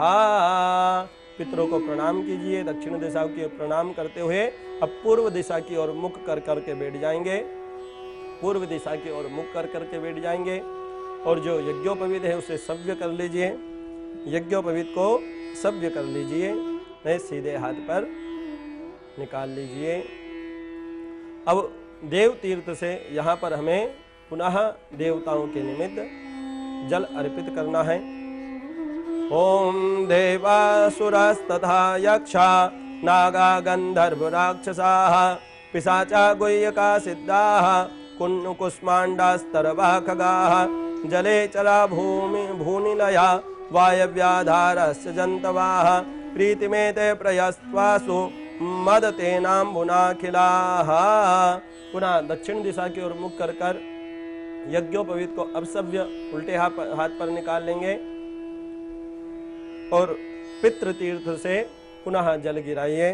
पितरों को प्रणाम कीजिए। दक्षिण दिशा की ओर प्रणाम करते हुए अब पूर्व दिशा की ओर मुख कर करके बैठ जाएंगे। पूर्व दिशा की ओर मुख कर करके बैठ जाएंगे और जो यज्ञोपवीत है उसे सव्य कर लीजिए। यज्ञोपवीत को सव्य कर लीजिए, नए सीधे हाथ पर निकाल लीजिए। अब देव तीर्थ से यहाँ पर हमें पुनः देवताओं के निमित्त जल अर्पित करना है। ओम देवासुरस्तथा यक्षा नागा गंधर्व राक्षसाः पिशाचा गुह्यका सिद्धाः कुन्नुकुष्माण्डास्तरवा खगाः जले चला भूनिलया वायव्याधारस्य जन्तवाः प्रीतिमेते प्रयस्त्वासु मदतेनाम्बुनाखिलाः। पुनः दक्षिण दिशा की ओर मुख कर कर यज्ञोपवीत को अपसव्य उल्टे हाथ पर निकाल लेंगे और पितृ तीर्थ से पुनः जल गिराइए।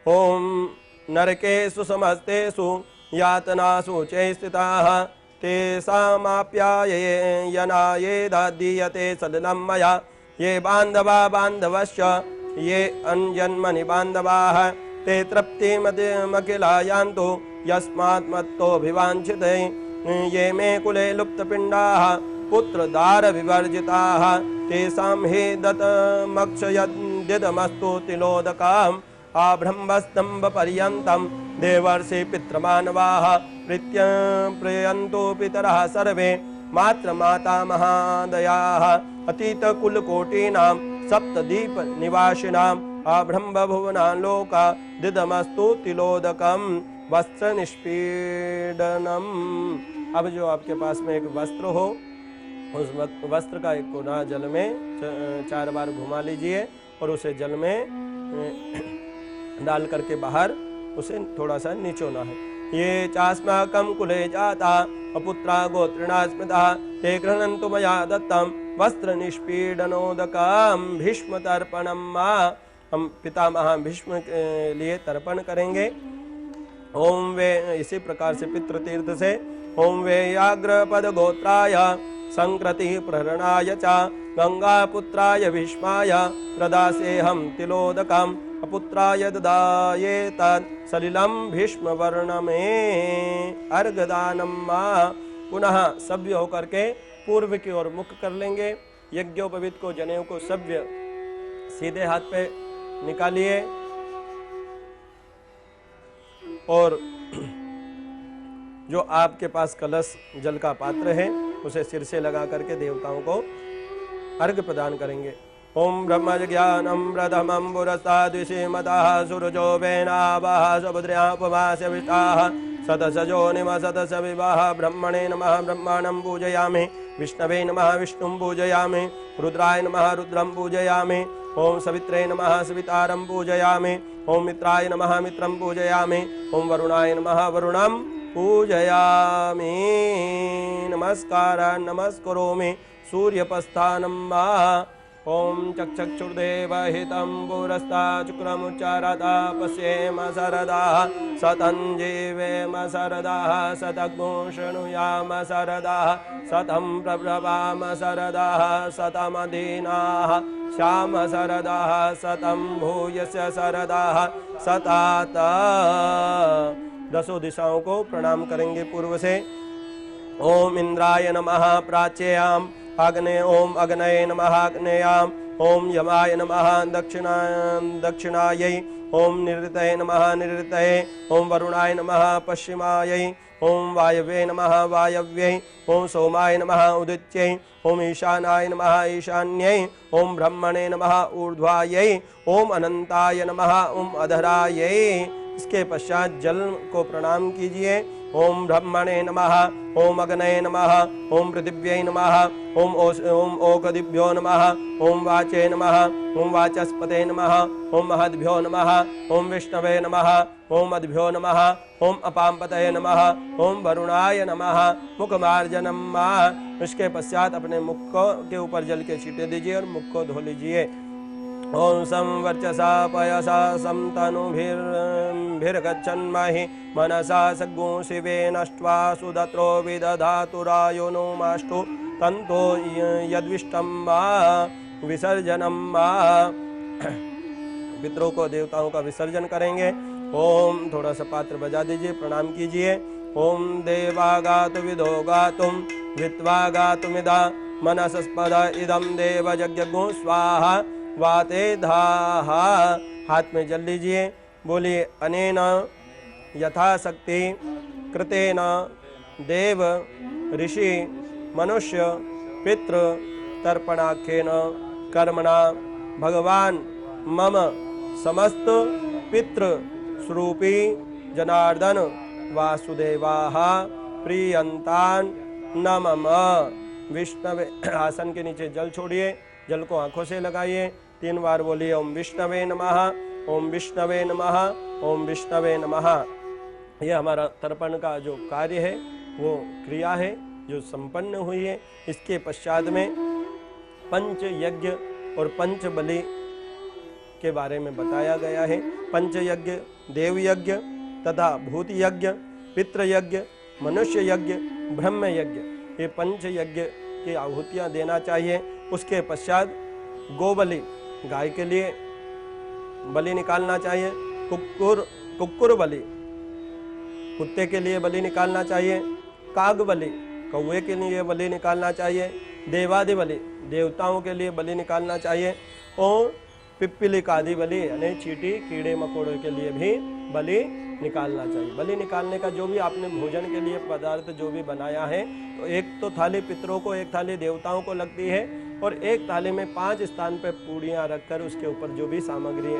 ओम नरकेषु समस्तेषु यातनासु च स्थिताः तेषामाप्यायनायेदीयते सलिलं मया ये बान्धवा बान्धवश्च ये अन्यन्मनि बान्धवाः ते तृप्तिमखिला यान्तु यस्मात् मत्तोऽभिवाञ्छिते ये मे कुले लुप्तपिण्डाः पुत्रदार विवर्जिताः तेषां हि दत्तमक्षयद्यदमस्तु तिलोदकाम् आब्रह्मस्तम्भपर्यन्तं देवर्षि पितृमानवाः प्रयन्तु पितरः सर्वे मातृमाता महादयाः अतीतकुलकोटीनां सप्तदीपनिवासिनाम् आब्रह्मभुवनालोका दिदमस्तु तिलोदकम् वस्त्र निष्पीडनम। अब जो आपके पास में एक वस्त्र हो, उस वस्त्र का एक कोना जल में 4 बार घुमा लीजिए और उसे जल में डाल करके बाहर उसे थोड़ा सा निचोना है। ये चास्माकं कुले जाता अपुत्रा गोत्रिणा स्मृता ते गृह्णन्तु मया दत्तं वस्त्र निष्पीडनोदकं भीष्म तर्पणम मा। हम पितामह भीष्म के लिए तर्पण करेंगे। ओम वे, इसी प्रकार से पितृ तीर्थ से ओम वे याग्रपद गोत्राय संकृति प्रहरणाय च गंगापुत्राय भीष्माय प्रदासेऽहं तिलोदकम् अपुत्राय ददायेत सलिलं भीष्म वर्णमे अर्घदानं मा। पुनः सभ्य होकर के पूर्व की ओर मुख कर लेंगे। यज्ञोपवीत को, जनेऊ को सभ्य सीधे हाथ पे निकालिए और जो आपके पास कलश जल का पात्र है उसे सिर से लगा करके देवताओं को अर्घ प्रदान करेंगे। ओम ब्रह्म ज्ञानम प्रथमं पुरस्ताद्विषीमतः सूरजो वेनावः सुभद्र्यापवास्य विष्टाः सतसजो निम सतस विवाह ब्रह्मणे नमः ब्रह्माणं पूजयामि विष्णवे नमः विष्णुं पूजयामि रुद्राय नमः रुद्रं पूजयामि ओम सवित्रे नमः सवितारं पूजयामि ओम मित्राय नमः मित्रं पूजयामि ओम वरुणाय नमः वरुणं पूजयामि। नमस्कारान् नमस्करोमि सूर्यपस्थानं वा। ओम चक्षुर्देव हितं पुरस्ता शुक्रमुच्चारता पश्येम शरदाः शतं जीवेम शरदाः शतग्नो शृणुयाम शरदाः शतं प्रब्रवाम शरदाः शतमदीनाः श्याम शरदाः शतं भूयस्य शरदाः शतात। 10 दिशाओं को प्रणाम करेंगे पूर्व से। ओम इंद्राय नमः प्राच्याम अग्ने ओम अग्नये नमः अग्नेयाम ओम यमाय नमः दक्षिणायै ओम निरृतये नमः निरृतये ओम वरुणाय नमः पश्चिमायै ओम वायवे नमः वायव्यै ओम सोमाय नमः उदित्यै ओम ईशानाय नमः ईशान्यै ओम ब्रह्मणे नमः ऊर्ध्वायै ओम अनंताय नमः ओम अधरायै। इसके पश्चात जल को प्रणाम कीजिए। ओम ब्रह्मणे नमः ओम अग्नये नमः ओम पृथिव्यै नमः ओम ओकदिभ्यो नमः ओम वाचे नमः ओम वाचस्पते नमः ओम महद्भ्यो नमः ओम विष्णवे नमः ओम अद्भ्यो नमः ओम अपाम्पतये नमः ओम वरुणाय नमः मुखमार्जनं मा। इसके पश्चात अपने मुख के ऊपर जल के छींटे दीजिए और मुख को धो लीजिए। ओम संवर्चसा पयसा समतनुभिर्गच्छन्महि मनसा सग्गो शिवे नष्ट्वा सुदत्रो विदधातुरायो नो माष्टु तन्तो यद्विष्टं मा विसर्जनं मा। पितरों को देवताओं का विसर्जन करेंगे। ओम थोड़ा सा पात्र बजा दीजिए, प्रणाम कीजिए। ओम देवा गातु विदो गातुम वित्वा गातुमिदा मनसस्पद इदम देव यज्ञगो स्वाहा वाते धाहा। हाथ में जल लीजिए, बोलिए अनेन यथाशक्ति कृतेन देव ऋषि मनुष्य पितृ तर्पणाख्येन कर्मणा भगवान मम समस्त पितृ स्वरूपी जनार्दन वासुदेवाः प्रियंतान न मम। विष्णवे, आसन के नीचे जल छोड़िए, जल को आंखों से लगाइए, 3 बार बोलिए ओम विष्णवे नमः ओम विष्णवे नमः ओम विष्णवे नमः। यह हमारा तर्पण का जो कार्य है, वो क्रिया है जो संपन्न हुई है। इसके पश्चात में पंच यज्ञ और पंच बलि के बारे में बताया गया है। पंच यज्ञ देव यज्ञ तथा भूत यज्ञ, पितृ यज्ञ, मनुष्य यज्ञ, ब्रह्म यज्ञ, ये पंच यज्ञ की आहुतियाँ देना चाहिए। उसके पश्चात गोबलि, गाय के लिए बलि निकालना चाहिए। कुक्कुर बलि, कुत्ते के लिए बलि निकालना चाहिए। काग बलि, कौवे के लिए बलि निकालना चाहिए। देवादि बलि, देवताओं के लिए बलि निकालना चाहिए। और पिप्पिलिकादि बलि यानी चींटी कीड़े मकोड़ों के लिए भी बलि निकालना चाहिए। बलि निकालने का जो भी आपने भोजन के लिए पदार्थ जो भी बनाया है, तो एक तो थाली पितरों को, एक थाली देवताओं को लगती है और एक थाली में 5 स्थान पर पूड़ियाँ रखकर उसके ऊपर जो भी सामग्री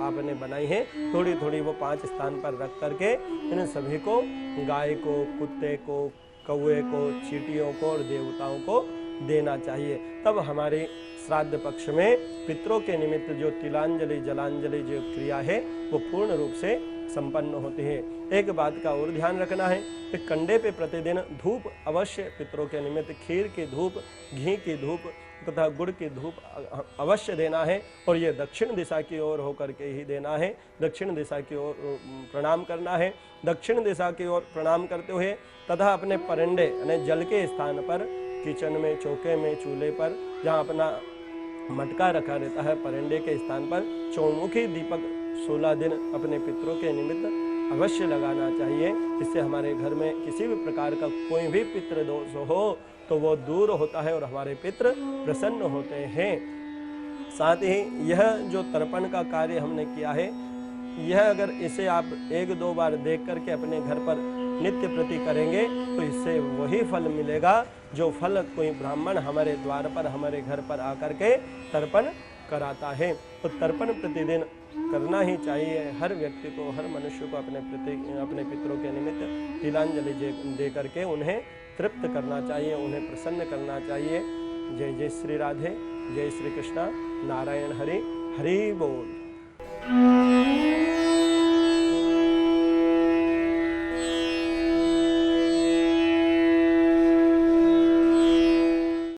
आपने बनाई हैं, थोड़ी थोड़ी वो 5 स्थान पर रख करके इन सभी को, गाय को, कुत्ते को, कौवे को, चींटियों को और देवताओं को देना चाहिए। तब हमारे श्राद्ध पक्ष में पितरों के निमित्त जो तिलांजलि जलांजलि जो क्रिया है वो पूर्ण रूप से संपन्न होती है। एक बात का और ध्यान रखना है कि कंडे पे प्रतिदिन धूप अवश्य पितरों के निमित्त, खीर की धूप, घी की धूप तथा गुड़ की धूप अवश्य देना है और ये दक्षिण दिशा की ओर होकर के ही देना है। दक्षिण दिशा की ओर प्रणाम करना है। दक्षिण दिशा की ओर प्रणाम करते हुए तथा अपने परंडे यानी जल के स्थान पर, किचन में, चौके में, चूल्हे पर जहाँ अपना मटका रखा रहता है, परंडे के स्थान पर चौमुखी दीपक 16 दिन अपने पितरों के निमित्त अवश्य लगाना चाहिए। इससे हमारे घर में किसी भी प्रकार का कोई भी पितृ दोष हो तो वो दूर होता है और हमारे पितृ प्रसन्न होते हैं। साथ ही यह जो तर्पण का कार्य हमने किया है, यह अगर इसे आप 1-2 बार देख करके अपने घर पर नित्य प्रति करेंगे तो इससे वही फल मिलेगा जो फल कोई ब्राह्मण हमारे द्वार पर, हमारे घर पर आकर के तर्पण कराता है। तो तर्पण प्रतिदिन करना ही चाहिए हर व्यक्ति को, हर मनुष्य को अपने पितरों के निमित्त तिलांजलि दे करके उन्हें तृप्त करना चाहिए, उन्हें प्रसन्न करना चाहिए। जय जय श्री राधे, जय श्री कृष्णा, नारायण हरि, हरि बोल।